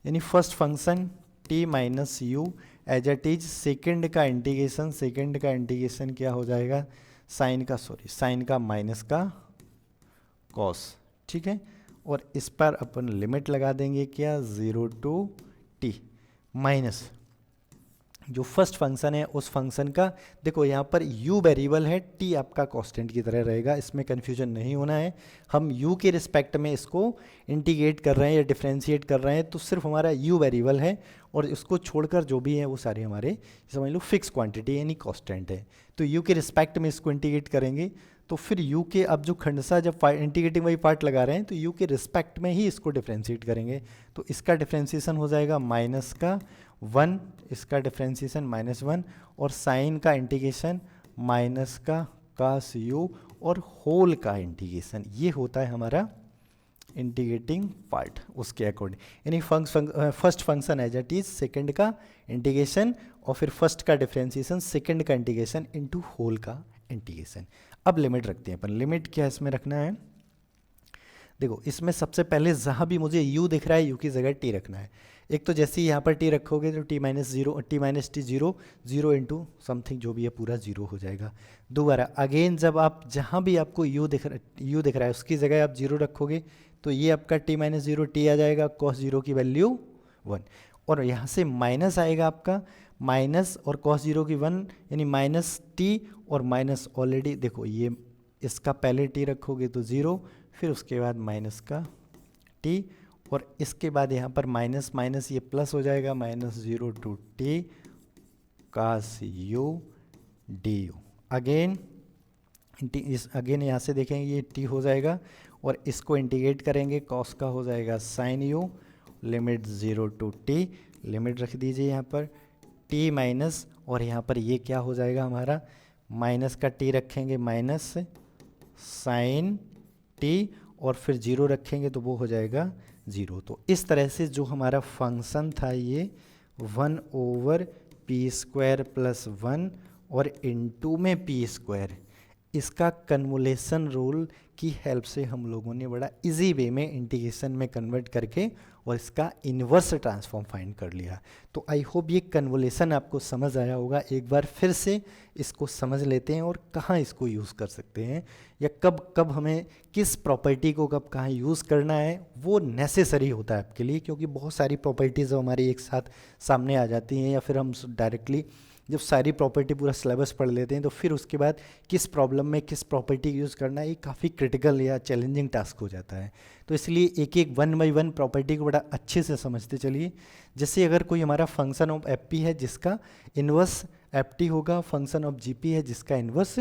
यानी first function T minus U as it is, second का इंटीग्रेशन क्या हो जाएगा, साइन का माइनस का कॉस। ठीक है, और इस पर अपन लिमिट लगा देंगे क्या 0 टू t माइनस जो फर्स्ट फंक्शन है उस फंक्शन का। देखो यहाँ पर u वेरिएबल है, t आपका कांस्टेंट की तरह रहेगा, इसमें कन्फ्यूजन नहीं होना है। हम u के रिस्पेक्ट में इसको इंटीग्रेट कर रहे हैं या डिफ्रेंशिएट कर रहे हैं, तो सिर्फ हमारा u वेरिएबल है और इसको छोड़कर जो भी है वो सारे हमारे समझ लो फिक्स क्वांटिटी यानी कांस्टेंट है। तो u के रिस्पेक्ट में इसको इंटीग्रेट करेंगे, तो फिर u के अब जो खंडसा जब इंटीग्रेटिंग वाई पार्ट लगा रहे हैं तो u के रिस्पेक्ट में ही इसको डिफ्रेंशिएट करेंगे। तो इसका डिफ्रेंशिएशन हो जाएगा माइनस का 1, इसका डिफ्रेंशिएशन -1 और साइन का इंटीग्रेशन माइनस का कास u और होल का इंटीग्रेशन, ये होता है हमारा इंटीग्रेटिंग पार्ट उसके अकॉर्डिंग। यानी first function as it is, second का इंटीग्रेशन और फिर फर्स्ट का डिफ्रेंशिएशन, सेकंड का इंटीग्रेशन इनटू होल का इंटीग्रेशन। अब लिमिट रखते हैं अपन, लिमिट क्या इसमें रखना है, देखो इसमें सबसे पहले जहाँ भी मुझे u दिख रहा है u की जगह t रखना है। एक तो जैसे ही यहाँ पर t रखोगे तो t minus t 0 into something जो भी है पूरा 0 हो जाएगा। दोबारा अगेन जब आप जहाँ भी आपको u दिख रहा है उसकी जगह आप 0 रखोगे तो ये आपका t माइनस 0 t आ जाएगा, cos 0 की वैल्यू 1, और यहाँ से माइनस आएगा आपका माइनस और cos 0 की 1 यानी माइनस t, और माइनस ऑलरेडी देखो ये इसका पहले t रखोगे तो 0, फिर उसके बाद माइनस का t, और इसके बाद यहाँ पर माइनस माइनस ये प्लस हो जाएगा, -0 to t cos u du। Again यहाँ से देखेंगे ये t हो जाएगा और इसको इंटीग्रेट करेंगे, cos का हो जाएगा sin u, limit 0 to t, limit रख दीजिए यहाँ पर t माइनस, और यहाँ पर ये क्या हो जाएगा हमारा माइनस का t रखेंगे माइनस साइन t, और फिर 0 रखेंगे तो वो हो जाएगा 0। तो इस तरह से जो हमारा फंक्शन था ये 1/p² + 1 और इनटू में p², इसका कन्वोल्यूशन रूल की हेल्प से हम लोगों ने बड़ा इजी वे में इंटीग्रेशन में कन्वर्ट करके और इसका इन्वर्स ट्रांसफॉर्म फाइंड कर लिया। तो आई होप ये कन्वोल्यूशन आपको समझ आया होगा। एक बार फिर से इसको समझ लेते हैं और कहाँ इसको यूज़ कर सकते हैं, या कब कब हमें किस प्रॉपर्टी को कब कहाँ यूज़ करना है, वो नेसेसरी होता है आपके लिए, क्योंकि बहुत सारी प्रॉपर्टीज़ हमारी एक साथ सामने आ जाती हैं, या फिर हम डायरेक्टली जब सारी प्रॉपर्टी पूरा सिलेबस पढ़ लेते हैं तो फिर उसके बाद किस प्रॉब्लम में किस प्रॉपर्टी यूज़ करना है, ये काफ़ी क्रिटिकल या चैलेंजिंग टास्क हो जाता है। तो इसलिए एक एक 1 बाई 1 प्रॉपर्टी को बड़ा अच्छे से समझते चलिए। जैसे अगर कोई हमारा फंक्शन ऑफ एफ पी है जिसका इन्वर्स एफ टी होगा, फंक्शन ऑफ जी पी है जिसका इन्वर्स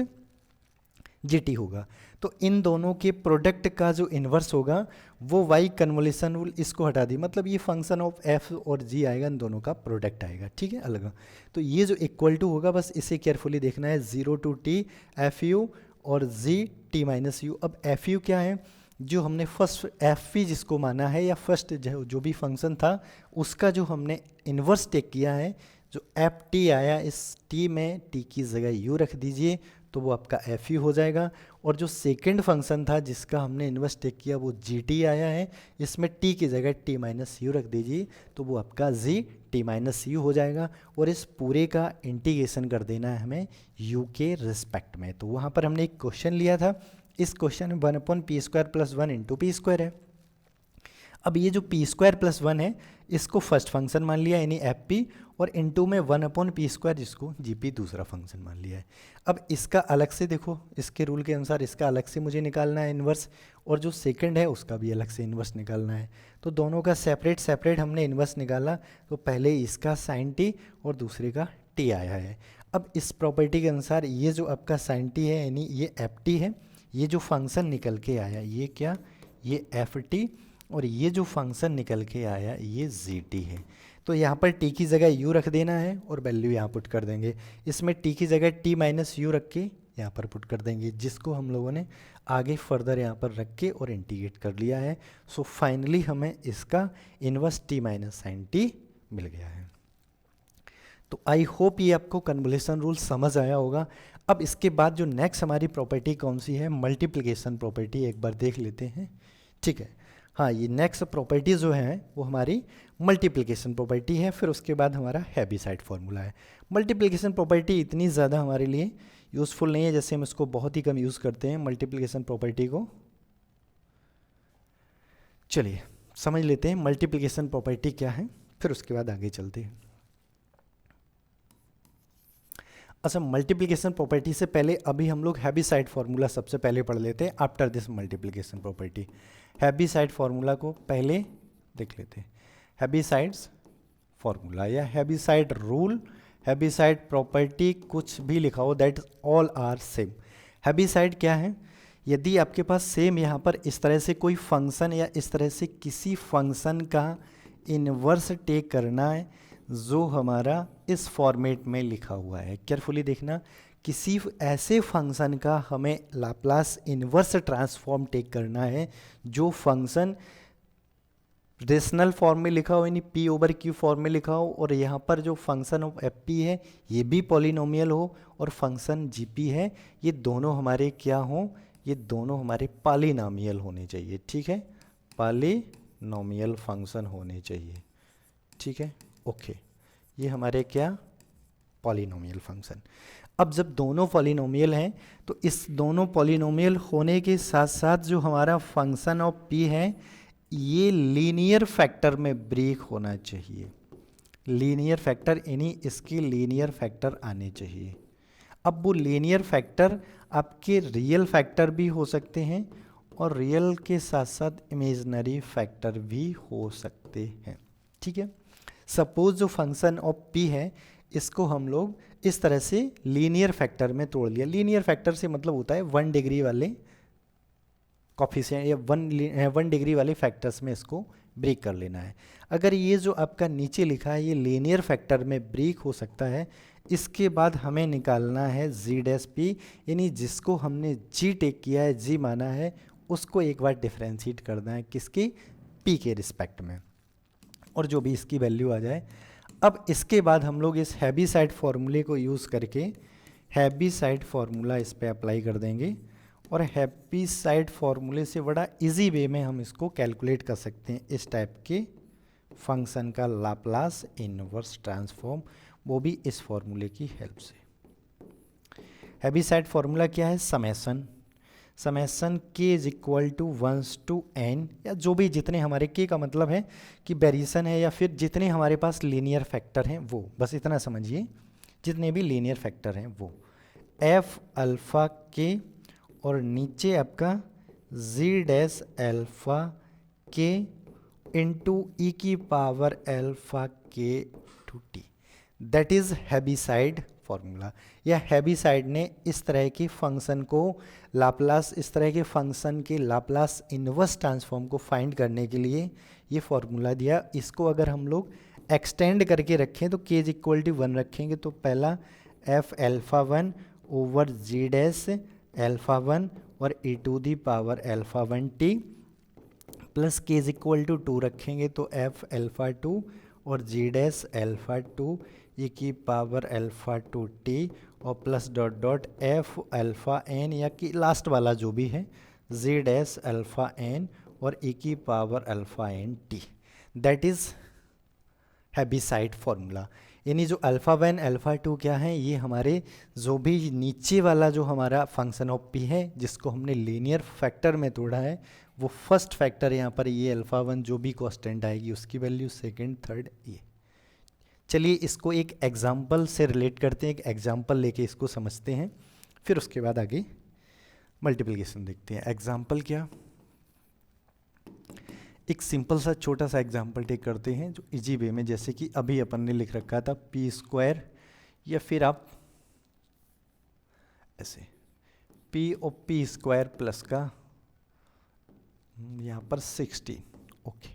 जी टी होगा, तो इन दोनों के प्रोडक्ट का जो इन्वर्स होगा वो वाई कन्वोल्यूशन रूल इसको हटा दी, मतलब ये फंक्शन ऑफ एफ और जी आएगा, इन दोनों का प्रोडक्ट आएगा, ठीक है, अलग। तो ये जो इक्वल टू होगा बस इसे केयरफुली देखना है, 0 टू t एफ यू और जी टी माइनस यू। अब एफ यू क्या है, जो हमने फर्स्ट एफ पी जिसको माना है या फर्स्ट जो भी फंक्शन था उसका जो हमने इन्वर्स टेक किया है, जो एफ टी आया इस टी में टी की जगह यू रख दीजिए तो वो आपका एफ यू हो जाएगा। और जो सेकंड फंक्शन था जिसका हमने इन्वर्स टेक किया वो जी टी आया है, इसमें टी की जगह टी माइनस यू रख दीजिए तो वो आपका जी टी माइनस यू हो जाएगा। और इस पूरे का इंटीग्रेशन कर देना है हमें यू के रिस्पेक्ट में। तो वहाँ पर हमने एक क्वेश्चन लिया था, इस क्वेश्चन में 1/p² + 1 × p² है। अब ये जो p² + 1 है इसको फर्स्ट फंक्शन मान लिया यानी एफ पी, और इनटू में 1/p² जिसको जी पी दूसरा फंक्शन मान लिया है। अब इसका अलग से देखो, इसके रूल के अनुसार इसका अलग से मुझे निकालना है इन्वर्स, और जो सेकंड है उसका भी अलग से इन्वर्स निकालना है। तो दोनों का सेपरेट सेपरेट हमने इन्वर्स निकाला, तो पहले इसका साइन टी और दूसरे का टी आया है। अब इस प्रॉपर्टी के अनुसार ये जो आपका साइन टी है यानी ये एफ टी है, ये जो फंक्शन निकल के आया ये क्या, ये एफ टी, और ये जो फंक्शन निकल के आया ये जी टी है। तो यहाँ पर टी की जगह यू रख देना है और वैल्यू यहाँ पुट कर देंगे। इसमें टी की जगह टी माइनस यू रख के यहाँ पर पुट कर देंगे, जिसको हम लोगों ने आगे फर्दर यहाँ पर रख के और इंटीग्रेट कर लिया है। सो फाइनली हमें इसका inverse T minus sine T मिल गया है। तो आई होप ये आपको कन्वोल्यूशन रूल समझ आया होगा। अब इसके बाद जो नेक्स्ट हमारी प्रॉपर्टी कौन सी है, मल्टीप्लिकेशन प्रॉपर्टी, एक बार देख लेते हैं। ठीक है, हाँ, ये नेक्स्ट प्रॉपर्टी जो है वो हमारी मल्टीप्लिकेशन प्रॉपर्टी है, फिर उसके बाद हमारा हैवीसाइड फार्मूला है। मल्टीप्लिकेशन प्रॉपर्टी इतनी ज़्यादा हमारे लिए यूज़फुल नहीं है, जैसे हम इसको बहुत ही कम यूज़ करते हैं मल्टीप्लिकेशन प्रॉपर्टी को। चलिए समझ लेते हैं मल्टीप्लिकेशन प्रॉपर्टी क्या है, फिर उसके बाद आगे चलते हैं। अच्छा, मल्टीप्लिकेशन प्रॉपर्टी से पहले अभी हम लोग हैवीसाइड फार्मूला सबसे पहले पढ़ लेते हैं after this multiplication property. Heaviside formula को पहले देख लेते हैं। हैवीसाइड्स फार्मूला या हैवीसाइड रूल, हैवीसाइड प्रॉपर्टी, कुछ भी लिखा हो, that all are same. Heaviside क्या है, यदि आपके पास सेम यहाँ पर इस तरह से कोई फंक्शन या इस तरह से किसी फंक्शन का इन्वर्स टेक करना है जो हमारा इस फॉर्मेट में लिखा हुआ है, केयरफुली देखना, किसी ऐसे फंक्शन का हमें लाप्लास इन्वर्स ट्रांसफॉर्म टेक करना है जो फंक्शन रेशनल फॉर्म में लिखा हो यानी p/q फॉर्म में लिखा हो, और यहाँ पर जो फंक्शन ऑफ एफ पी है ये भी पॉलिनोमियल हो, और फंक्शन जी पी है ये दोनों हमारे क्या हों, ये दोनों हमारे पॉलिनोमियल होने चाहिए। ठीक है, पॉलिनोमियल फंक्शन होने चाहिए। ठीक है, ओके, ये हमारे क्या पॉलिनोमियल फंक्शन। अब जब दोनों पॉलिनोमियल हैं तो इस दोनों पॉलिनोमियल होने के साथ साथ जो हमारा फंक्शन ऑफ p है ये लीनियर फैक्टर में ब्रेक होना चाहिए। लीनियर फैक्टर यानी इसके लीनियर फैक्टर आने चाहिए। अब वो लीनियर फैक्टर आपके रियल फैक्टर भी हो सकते हैं और रियल के साथ साथ इमेजिनरी फैक्टर भी हो सकते हैं। ठीक है, सपोज जो फंक्शन ऑफ p है इसको हम लोग इस तरह से लीनियर फैक्टर में तोड़ लिया। लीनियर फैक्टर से मतलब होता है 1 डिग्री वाले कॉफिशिएंट या 1 डिग्री वाले फैक्टर्स में इसको ब्रेक कर लेना है। अगर ये जो आपका नीचे लिखा है ये लीनियर फैक्टर में ब्रेक हो सकता है, इसके बाद हमें निकालना है g'(p) यानी जिसको हमने g टेक किया है, g माना है, उसको एक बार डिफ्रेंशिएट करना है किसकी, p के रिस्पेक्ट में, और जो भी इसकी वैल्यू आ जाए। अब इसके बाद हम लोग इस हैवीसाइड फार्मूले को यूज़ करके हैवीसाइड फार्मूला इस पे अप्लाई कर देंगे, और हैवीसाइड फार्मूले से बड़ा इजी वे में हम इसको कैलकुलेट कर सकते हैं इस टाइप के फंक्शन का लाप्लास इनवर्स ट्रांसफॉर्म, वो भी इस फार्मूले की हेल्प से। हैवीसाइड फार्मूला क्या है, समेसन k = 1 to n, या जो भी जितने हमारे k का मतलब है कि वेरिएशन है या फिर जितने हमारे पास लीनियर फैक्टर हैं वो, बस इतना समझिए, जितने भी लीनियर फैक्टर हैं वो f अल्फ़ा k, और नीचे आपका g'(k) into e⁻⁴k⁡, that is Heaviside formula. या हैवीसाइड ने इस तरह के फंक्शन को लाप्लास, इस तरह के फंक्शन के लाप्लास इन्वर्स ट्रांसफॉर्म को फाइंड करने के लिए ये फार्मूला दिया। इसको अगर हम लोग एक्सटेंड करके रखें तो k = 1 रखेंगे तो पहला f α1 /g' अल्फ़ा 1 और e to the power alpha 1 t plus k is equal to 2 रखेंगे तो f अल्फ़ा 2 और g डैश अल्फ़ा 2 e की पावर अल्फ़ा 2 t और plus dot dot f alpha n या कि लास्ट वाला जो भी है g डैश अल्फ़ा n और e की power alpha n t, that is Heaviside formula. यानी जो अल्फ़ा 1 अल्फ़ा 2 क्या है, ये हमारे जो भी नीचे वाला जो हमारा फंक्शन ऑफ p है जिसको हमने लीनियर फैक्टर में तोड़ा है, वो फर्स्ट फैक्टर यहाँ पर ये अल्फ़ा 1 जो भी कांस्टेंट आएगी उसकी वैल्यू, सेकंड थर्ड ये। चलिए इसको एक एग्जांपल से रिलेट करते हैं, एक एग्जांपल लेके इसको समझते हैं, फिर उसके बाद आगे मल्टीप्लिकेशन देखते हैं। एग्जांपल क्या, एक सिंपल सा छोटा सा एग्जांपल टेक करते हैं जो इजी वे में, जैसे कि अभी अपन ने लिख रखा था पी स्क्वायर, या फिर आप ऐसे पी और पी स्क्वायर प्लस का यहाँ पर 16। ओके,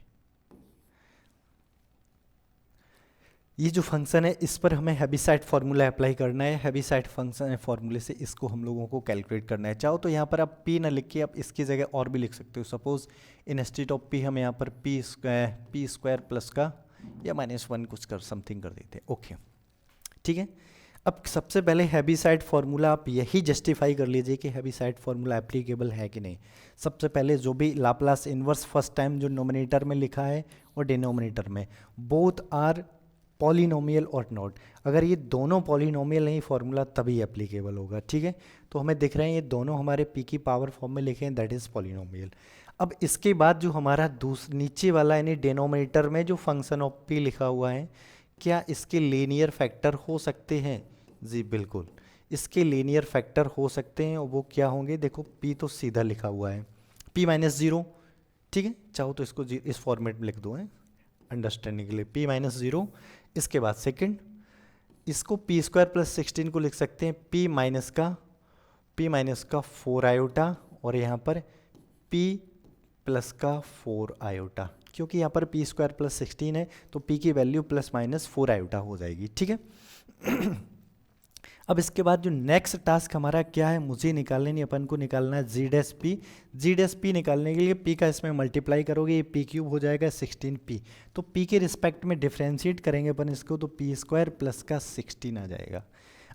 ये जो फंक्शन है इस पर हमें हेबिसाइड फार्मूला अप्लाई करना है। हेबिसाइड फंक्शन फार्मूले से इसको हम लोगों को कैलकुलेट करना है। चाहो तो यहाँ पर आप p ना लिख के आप इसकी जगह और भी लिख सकते हो। Suppose in instead of p हम यहाँ पर पी स्क्वायर प्लस का या -1 कुछ कर समथिंग कर देते हैं। ओके, ठीक है। अब सबसे पहले हेबिसाइड फार्मूला आप यही जस्टिफाई कर लीजिए कि हेबिसाइड फार्मूला एप्लीकेबल है कि नहीं। सबसे पहले जो भी लाप्लास इन्वर्स फर्स्ट टाइम जो नोमिनेटर में लिखा है और डिनोमिनेटर में, बोथ आर पॉलिनोमियल और नॉट। अगर ये दोनों पॉलिनोमियल नहीं फॉर्मूला तभी एप्लीकेबल होगा, ठीक है। तो हमें दिख रहे हैं ये दोनों हमारे p की पावर फॉर्म में लिखे हैं, दैट इज़ पॉलिनोमियल। अब इसके बाद जो हमारा नीचे वाला यानी डिनोमिनेटर में जो फंक्शन ऑफ p लिखा हुआ है, क्या इसके लीनियर फैक्टर हो सकते हैं? जी बिल्कुल, इसके लीनियर फैक्टर हो सकते हैं। और वो क्या होंगे, देखो p तो सीधा लिखा हुआ है p-0, ठीक है। चाहो तो इसको इस फॉर्मेट में लिख दो है अंडरस्टैंडिंग के लिए, p-0। इसके बाद सेकंड, इसको p स्क्वायर प्लस 16 को लिख सकते हैं p माइनस का 4 आयोटा और यहाँ पर p प्लस का 4 आयोटा, क्योंकि यहाँ पर p स्क्वायर प्लस 16 है तो p की वैल्यू प्लस माइनस 4 आयोटा हो जाएगी, ठीक है। अब इसके बाद जो नेक्स्ट टास्क हमारा क्या है, मुझे निकालने नहीं, अपन को निकालना है जी डैश पी निकालने के लिए p का इसमें मल्टीप्लाई करोगे ये p क्यूब हो जाएगा 16p। तो p के रिस्पेक्ट में डिफ्रेंशिएट करेंगे अपन इसको तो p स्क्वायर प्लस का 16 आ जाएगा।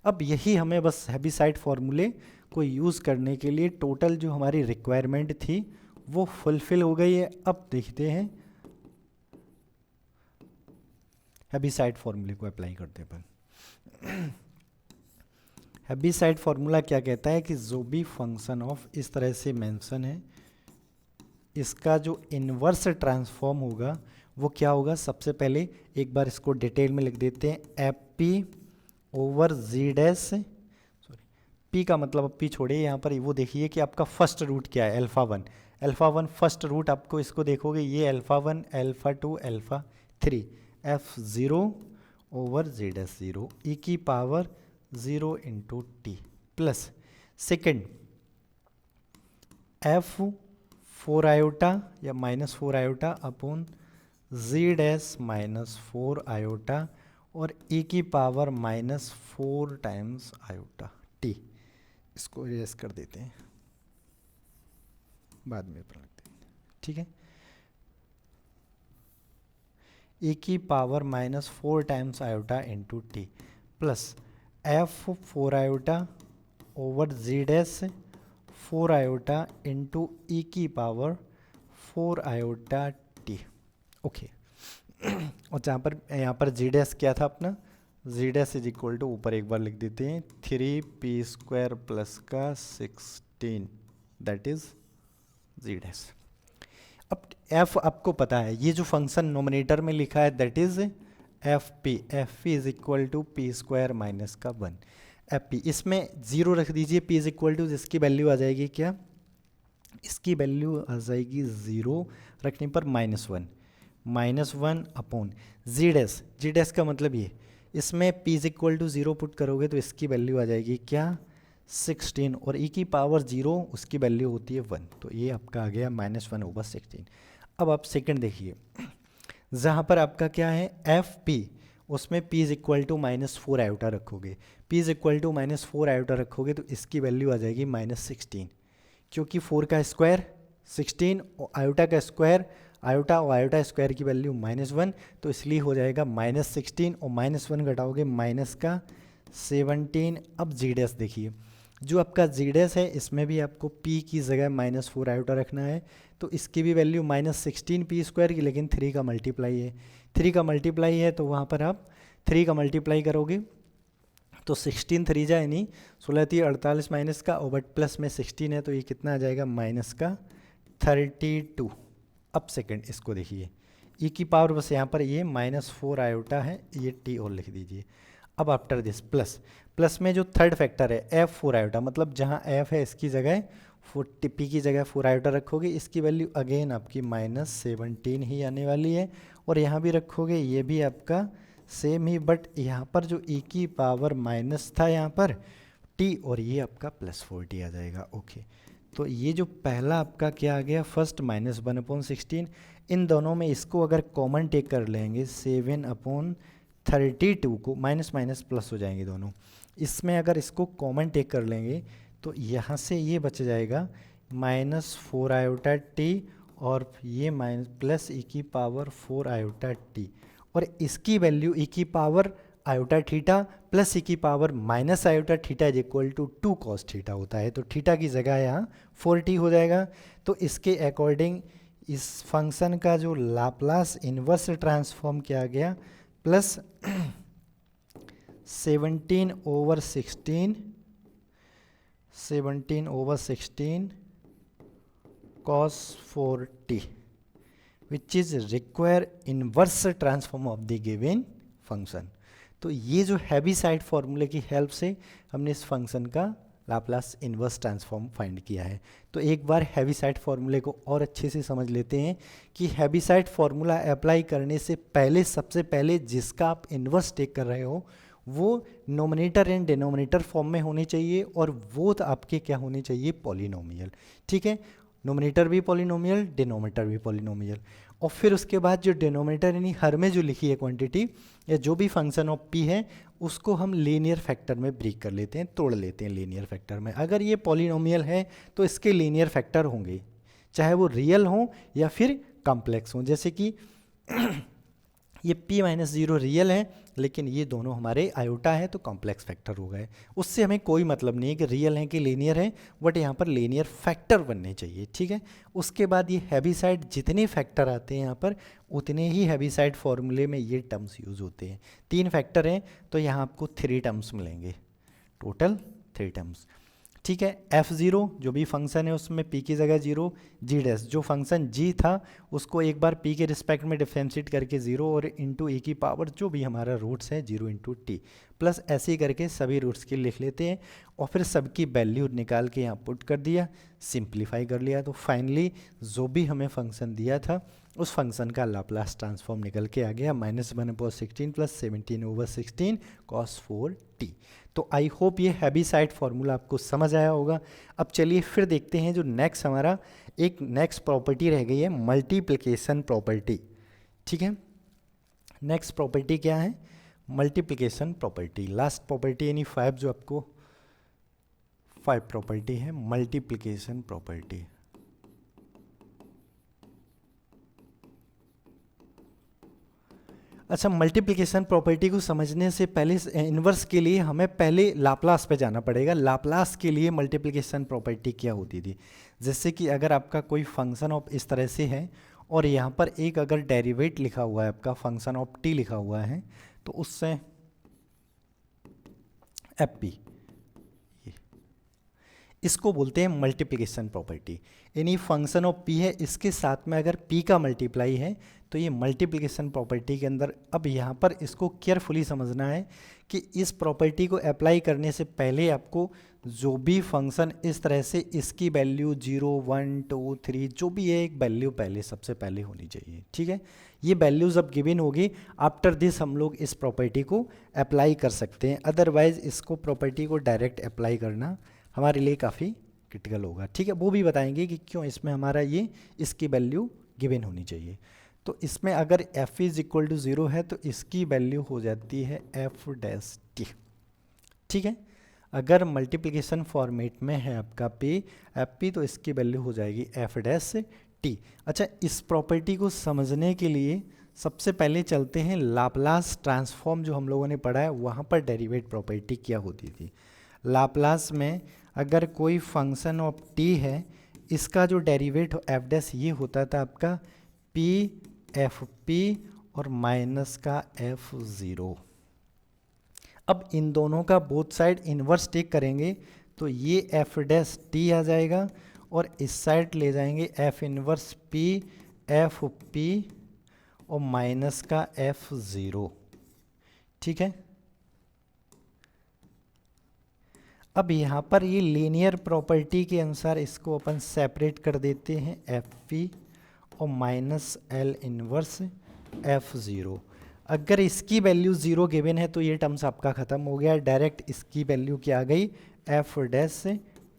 अब यही हमें बस हेबिसाइड फार्मूले को यूज़ करने के लिए टोटल जो हमारी रिक्वायरमेंट थी वो फुलफिल हो गई है। अब देखते हैं हेबिसाइड फार्मूले को अप्लाई करते हैं अपन। हेबिसाइड फार्मूला क्या कहता है कि जो भी फंक्शन ऑफ इस तरह से मेंशन है, इसका जो इन्वर्स ट्रांसफॉर्म होगा वो क्या होगा। सबसे पहले एक बार इसको डिटेल में लिख देते हैं, F P over G dash, sorry P का मतलब अब पी छोड़िए, यहाँ पर वो देखिए कि आपका फर्स्ट रूट क्या है, अल्फ़ा वन फर्स्ट रूट आपको इसको देखोगे ये alpha 1 alpha 2 alpha 3 f0 over G dash 0 e की power 0 into T plus second f4 iota या -4 iota upon G dash -4 iota और e की पावर -4 टाइम्स आयोटा टी। इसको इरेज कर देते हैं, बाद में अपन लिखते हैं, ठीक है। e की power -4 times iota into T plus f4 iota over G dash 4 iota into E की पावर 4 आयोटा टी। ओके, और जहाँ पर यहाँ पर जी डैश क्या था अपना, जी डैश इज इक्वल टू ऊपर एक बार लिख देते हैं 3p स्क्वायर प्लस का 16, दैट इज जी डैश। अब f आपको पता है, ये जो फंक्शन नोमिनेटर में लिखा है that is F P is equal to P square minus का 1 एफ पी। इसमें 0 रख दीजिए, p इज इक्वल टू जिसकी वैल्यू आ जाएगी क्या, इसकी वैल्यू आ जाएगी 0 रखने पर -1 अपॉन जी डैश का मतलब ये, इसमें p is equal to 0 put करोगे तो इसकी वैल्यू आ जाएगी क्या 16 और e की पावर 0 उसकी वैल्यू होती है 1, तो ये आपका आ गया -1 ओवर 16। अब आप सेकंड देखिए, जहाँ पर आपका क्या है एफ पी उसमें p is equal to -4 iota रखोगे, p is equal to -4 iota रखोगे तो इसकी वैल्यू आ जाएगी -16, क्योंकि 4 का स्क्वायर 16 और आयोटा का स्क्वायर, आयोटा और आयोटा स्क्वायर की वैल्यू -1, तो इसलिए हो जाएगा -16 और -1 घटाओगे माइनस का 17। अब जी डैश देखिए, जो आपका जी डैश है इसमें भी आपको p की जगह -4 आयोटा रखना है, तो इसकी भी वैल्यू -16 p स्क्वायर की, लेकिन 3 का मल्टीप्लाई है, 3 का मल्टीप्लाई है तो वहाँ पर आप 3 का मल्टीप्लाई करोगे तो 16 3 जा यानी 16 3 48 माइनस का और बट प्लस में 16 है तो ये कितना आ जाएगा माइनस का 32। अब सेकंड इसको देखिए, e की पावर बस यहाँ पर ये -4 आयोटा है, ये t और लिख दीजिए। अब आफ्टर दिस प्लस, प्लस में जो थर्ड फैक्टर है f4 आयोटा, मतलब जहाँ f है इसकी जगह p की जगह 4 आयोटा रखोगे, इसकी वैल्यू अगेन आपकी -17 ही आने वाली है, और यहाँ भी रखोगे ये भी आपका सेम ही, बट यहाँ पर जो e की पावर माइनस था यहाँ पर t, और ये आपका +40 आ जाएगा। ओके, तो ये जो पहला आपका क्या आ गया, फर्स्ट -1/16, इन दोनों में इसको अगर कॉमन टेक कर लेंगे 7/32 को, माइनस माइनस प्लस हो जाएंगे दोनों, इसमें अगर इसको कॉमन टेक कर लेंगे तो यहाँ से ये बच जाएगा -4 आयोटा t, और ये माइनस प्लस e की पावर 4 आयोटा t, और इसकी वैल्यू e की power iota theta plus e की power minus iota theta is equal to 2 cos theta होता है, तो थीटा की जगह यहाँ 4t हो जाएगा। तो इसके अकॉर्डिंग इस फंक्शन का जो लाप्लास इन्वर्स ट्रांसफॉर्म किया गया plus 17/16 cos 4t which is require inverse transform of the given function. तो ये जो हैवीसाइड फॉर्मूले की हेल्प से हमने इस फंक्शन का लाप्लास इन्वर्स ट्रांसफॉर्म फाइंड किया है। तो एक बार हैवीसाइड फॉर्मूले को और अच्छे से समझ लेते हैं कि हैवीसाइड फॉर्मूला अप्लाई करने से पहले सबसे पहले जिसका आप इन्वर्स टेक कर रहे हो वो नोमिनेटर एंड डिनोमिनेटर फॉर्म में होने चाहिए, और वो तो आपके क्या होने चाहिए, पॉलिनोमियल। ठीक है, नोमिनेटर भी पॉलिनोमियल, डिनोमिनेटर भी पॉलिनोमियल, और फिर उसके बाद जो डिनोमिनेटर यानी हर में जो लिखी है क्वांटिटी या जो भी फंक्शन ऑफ p है उसको हम लीनियर फैक्टर में ब्रेक कर लेते हैं, तोड़ लेते हैं लीनियर फैक्टर में। अगर ये पॉलिनोमियल है तो इसके लीनियर फैक्टर होंगे, चाहे वो रियल हो या फिर कॉम्प्लेक्स हो, जैसे कि ये p-0 रियल है लेकिन ये दोनों हमारे आयोटा है तो कॉम्प्लेक्स फैक्टर हो गए। उससे हमें कोई मतलब नहीं है कि रियल है कि लीनियर है, बट यहाँ पर लीनियर फैक्टर बनने चाहिए। ठीक है, उसके बाद ये हैवीसाइड जितने फैक्टर आते हैं यहाँ पर उतने ही हैवीसाइड फॉर्मूले में ये टर्म्स यूज़ होते हैं। 3 फैक्टर हैं तो यहाँ आपको 3 टर्म्स मिलेंगे, टोटल 3 टर्म्स। ठीक है, f0 जो भी फंक्शन है उसमें p की जगह 0, g डैश जो फंक्शन g था उसको एक बार p के रिस्पेक्ट में डिफरेंशिएट करके 0 और इंटू e की पावर जो भी हमारा रूट्स है 0 इंटू t प्लस ऐसे ही करके सभी रूट्स के लिख लेते हैं, और फिर सबकी वैल्यू निकाल के यहाँ पुट कर दिया, सिंप्लीफाई कर लिया, तो फाइनली जो भी हमें फंक्शन दिया था उस फंक्शन का लाप्लास ट्रांसफॉर्म निकल के आ गया -1/16 प्लस 17/16 cos 4t। तो आई होप ये हैवीसाइड फॉर्मूला आपको समझ आया होगा। अब चलिए फिर देखते हैं जो नेक्स्ट हमारा एक नेक्स्ट प्रॉपर्टी रह गई है, मल्टीप्लिकेशन प्रॉपर्टी। ठीक है, नेक्स्ट प्रॉपर्टी क्या है, मल्टीप्लिकेशन प्रॉपर्टी। लास्ट प्रॉपर्टी यानी 5 जो आपको 5 प्रॉपर्टी है मल्टीप्लिकेशन प्रॉपर्टी। अच्छा, मल्टीप्लिकेशन प्रॉपर्टी को समझने से पहले इन्वर्स के लिए हमें पहले लाप्लास पे जाना पड़ेगा। लाप्लास के लिए मल्टीप्लिकेशन प्रॉपर्टी क्या होती थी, जैसे कि अगर आपका कोई फंक्शन ऑफ इस तरह से है और यहाँ पर एक अगर डेरिवेट लिखा हुआ है, आपका फंक्शन ऑफ t लिखा हुआ है, तो उससे एफ पी, इसको बोलते हैं मल्टीप्लिकेशन प्रॉपर्टी। यानी फंक्शन ऑफ p है, इसके साथ में अगर p का मल्टीप्लाई है तो ये मल्टीप्लिकेशन प्रॉपर्टी के अंदर। अब यहाँ पर इसको केयरफुली समझना है कि इस प्रॉपर्टी को अप्लाई करने से पहले आपको जो भी फंक्शन इस तरह से इसकी वैल्यू 0 1 2 3 जो भी है एक वैल्यू पहले सबसे पहले होनी चाहिए। ठीक है, ये वैल्यूज अब गिवन होगी, आफ्टर दिस हम लोग इस प्रॉपर्टी को अप्लाई कर सकते हैं, अदरवाइज इसको प्रॉपर्टी को डायरेक्ट अप्लाई करना हमारे लिए काफ़ी क्रिटिकल होगा। ठीक है, वो भी बताएंगे कि क्यों इसमें हमारा ये इसकी वैल्यू गिवन होनी चाहिए। तो इसमें अगर f इज इक्वल टू 0 है तो इसकी वैल्यू हो जाती है f डैश टी। ठीक है, अगर मल्टीप्लिकेशन फॉर्मेट में है आपका p एफ पी तो इसकी वैल्यू हो जाएगी f डैश टी। अच्छा, इस प्रॉपर्टी को समझने के लिए सबसे पहले चलते हैं लाप्लास ट्रांसफॉर्म जो हम लोगों ने पढ़ा है वहाँ पर डेरिवेट प्रॉपर्टी क्या होती थी। लाप्लास में अगर कोई फंक्शन ऑफ t है, इसका जो डेरिवेट एफ डैश ये होता था आपका p एफ पी और माइनस का f0। अब इन दोनों का बोथ साइड इन्वर्स टेक करेंगे तो ये एफ डैश टी आ जाएगा और इस साइड ले जाएंगे F inverse P F P और माइनस का f0। ठीक है, अब यहाँ पर ये लीनियर प्रॉपर्टी के अनुसार इसको अपन सेपरेट कर देते हैं एफ पी और माइनस एल इन्वर्स f0। अगर इसकी वैल्यू 0 गिवन है तो ये टर्म्स आपका ख़त्म हो गया, डायरेक्ट इसकी वैल्यू क्या आ गई f डैश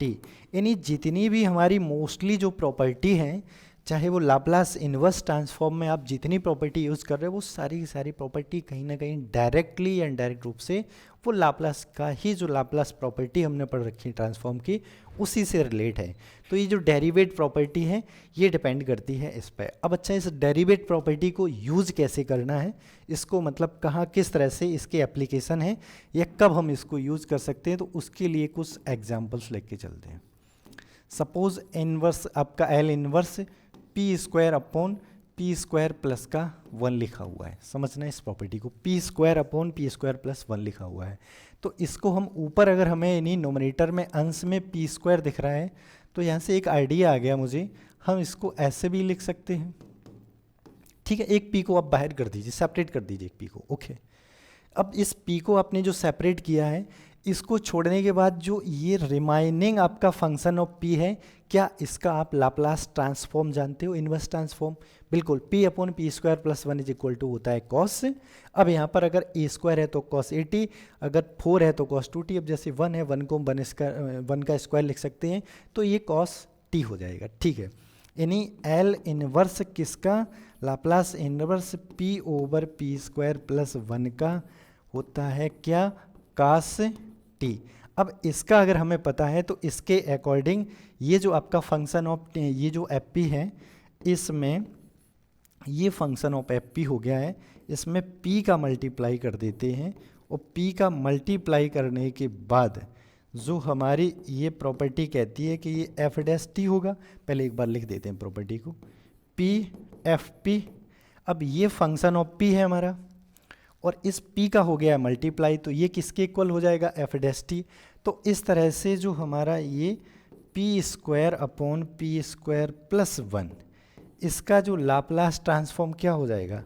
टी। यानी जितनी भी हमारी मोस्टली जो प्रॉपर्टी हैं, चाहे वो लाप्लास इन्वर्स ट्रांसफॉर्म में आप जितनी प्रॉपर्टी यूज़ कर रहे हो वो सारी की सारी प्रॉपर्टी कहीं ना कहीं डायरेक्टली या इनडायरेक्ट रूप से वो लाप्लास का ही जो लाप्लास प्रॉपर्टी हमने पढ़ रखी है ट्रांसफॉर्म की उसी से रिलेट है। तो ये जो डेरिवेट प्रॉपर्टी है ये डिपेंड करती है इस पर। अब अच्छा, इस डेरिवेट प्रॉपर्टी को यूज़ कैसे करना है, इसको मतलब कहाँ किस तरह से इसके एप्लीकेशन है या कब हम इसको यूज़ कर सकते हैं, तो उसके लिए कुछ एग्जाम्पल्स लेके चलते हैं। सपोज इन्वर्स आपका L inverse P square upon P square plus का 1 लिखा हुआ है। समझना इस प्रॉपर्टी को, P square upon P square plus 1 लिखा हुआ है। तो इसको हम ऊपर अगर हमें यानी नोमिनेटर में अंश में पी स्क्वायर दिख रहा है तो यहाँ से एक आइडिया आ गया मुझे, हम इसको ऐसे भी लिख सकते हैं। ठीक है, एक पी को आप बाहर कर दीजिए, सेपरेट कर दीजिए एक पी को। ओके, अब इस पी को आपने जो सेपरेट किया है इसको छोड़ने के बाद जो ये रिमाइनिंग आपका फंक्शन ऑफ पी है, क्या इसका आप लाप्लास ट्रांसफॉर्म जानते हो, इन्वर्स ट्रांसफॉर्म? बिल्कुल, p upon P square plus 1 is equal to होता है कॉस। अब यहाँ पर अगर a स्क्वायर है तो कॉस ए टी, अगर 4 है तो कॉस 2t। अब जैसे 1 है, 1 को 1 का स्क्वायर लिख सकते हैं तो ये कॉस t हो जाएगा। ठीक है, यानी एल इन्वर्स किसका, Laplace inverse p over P square plus 1 का होता है क्या, कास टी। अब इसका अगर हमें पता है तो इसके अकॉर्डिंग ये जो आपका फंक्शन ऑफ ये जो एफ पी है, इसमें ये फंक्शन ऑफ एफ पी हो गया है, इसमें p का मल्टीप्लाई कर देते हैं और p का मल्टीप्लाई करने के बाद जो हमारी ये प्रॉपर्टी कहती है कि ये एफ डैश टी होगा। पहले एक बार लिख देते हैं प्रॉपर्टी को, p एफ पी। अब ये फंक्शन ऑफ p है हमारा और इस p का हो गया मल्टीप्लाई, तो ये किसके इक्वल हो जाएगा, एफ डैश टी। तो इस तरह से जो हमारा ये P square upon P square plus 1, इसका जो लाप्लास ट्रांसफॉर्म क्या हो जाएगा,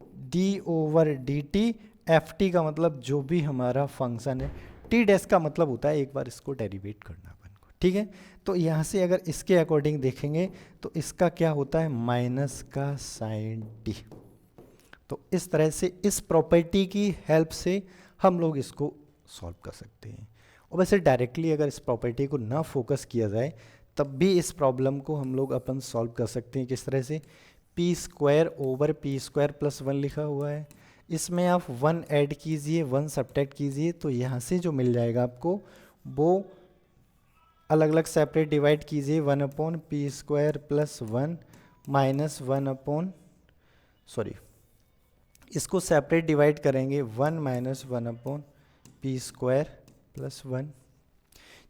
D over D T. F T का मतलब जो भी हमारा फंक्शन है, टी डैश का मतलब होता है एक बार इसको डेरिवेट करना अपन को। ठीक है, तो यहाँ से अगर इसके अकॉर्डिंग देखेंगे तो इसका क्या होता है, माइनस का साइन टी। तो इस तरह से इस प्रॉपर्टी की हेल्प से हम लोग इसको सॉल्व कर सकते हैं। और वैसे डायरेक्टली अगर इस प्रॉपर्टी को ना फोकस किया जाए तब भी इस प्रॉब्लम को हम लोग अपन सॉल्व कर सकते हैं। किस तरह से, P square over P square plus 1 लिखा हुआ है, इसमें आप 1 ऐड कीजिए 1 सब्ट्रैक्ट कीजिए तो यहाँ से जो मिल जाएगा आपको वो अलग अलग सेपरेट डिवाइड कीजिए, 1 upon P square plus 1 minus 1 upon इसको सेपरेट डिवाइड करेंगे 1 minus 1 upon P square plus 1।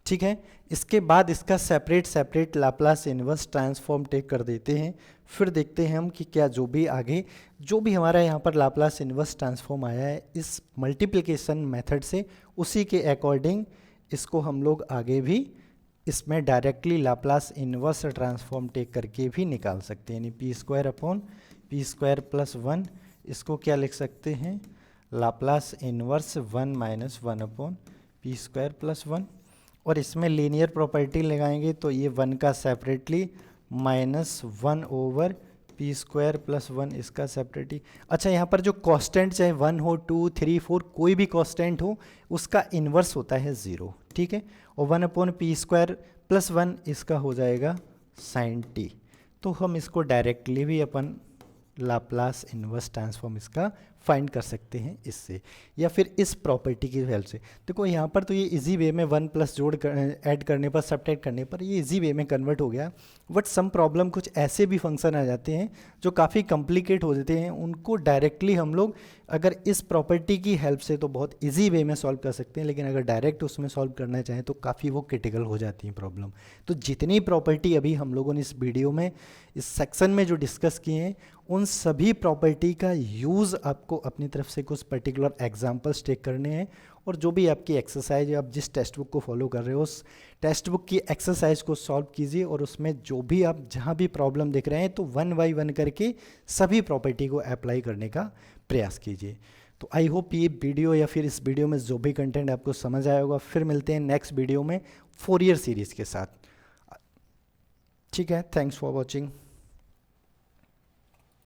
ठीक है, इसके बाद इसका separate Laplace inverse transform take कर देते हैं। फिर देखते हैं हम कि क्या जो भी आगे जो भी हमारा यहाँ पर लाप्लास इन्वर्स ट्रांसफॉर्म आया है इस मल्टीप्लिकेशन मेथड से, उसी के अकॉर्डिंग इसको हम लोग आगे भी इसमें directly Laplace inverse transform take करके भी निकाल सकते हैं। यानी P square upon P square plus 1, इसको क्या लिख सकते हैं, Laplace inverse 1 minus 1 upon P square plus 1। और इसमें लीनियर प्रॉपर्टी लगाएंगे तो ये 1 का separately minus 1 over P square plus 1 इसका सेपरेटली। अच्छा, यहाँ पर जो कांस्टेंट चाहे 1 हो 2 3 4 कोई भी कांस्टेंट हो उसका इन्वर्स होता है 0। ठीक है, और 1 अपॉन पी स्क्वायर प्लस 1 इसका हो जाएगा साइन टी। तो हम इसको डायरेक्टली भी अपन लाप्लास इन्वर्स ट्रांसफॉर्म इसका फाइंड कर सकते हैं इससे, या फिर इस प्रॉपर्टी की हेल्प से। देखो यहाँ पर तो ये इजी वे में 1 प्लस ऐड करने पर, सब्ट्रैक्ट करने पर ये इजी वे में कन्वर्ट हो गया। बट सम प्रॉब्लम कुछ ऐसे भी फंक्शन आ जाते हैं जो काफ़ी कॉम्प्लिकेट हो जाते हैं, उनको डायरेक्टली हम लोग अगर इस प्रॉपर्टी की हेल्प से तो बहुत इजी वे में सॉल्व कर सकते हैं, लेकिन अगर डायरेक्ट उसमें सॉल्व करना चाहें तो काफ़ी वो क्रिटिकल हो जाती हैं प्रॉब्लम। तो जितनी प्रॉपर्टी अभी हम लोगों ने इस वीडियो में, इस सेक्शन में जो डिस्कस किए हैं, उन सभी प्रॉपर्टी का यूज़ आपको अपनी तरफ से कुछ पर्टिकुलर एग्जांपल्स टेक करने हैं, और जो भी आपकी एक्सरसाइज है, आप जिस टेक्स्ट बुक को फॉलो कर रहे हो उस टेक्स्ट बुक की एक्सरसाइज को सॉल्व कीजिए, और उसमें जो भी आप जहाँ भी प्रॉब्लम देख रहे हैं तो 1 बाय 1 करके सभी प्रॉपर्टी को अप्लाई करने का प्रयास कीजिए। तो आई होप ये वीडियो या फिर इस वीडियो में जो भी कंटेंट आपको समझ आया होगा। फिर मिलते हैं नेक्स्ट वीडियो में फोरियर सीरीज़ के साथ। ठीक है, थैंक्स फॉर वॉचिंग।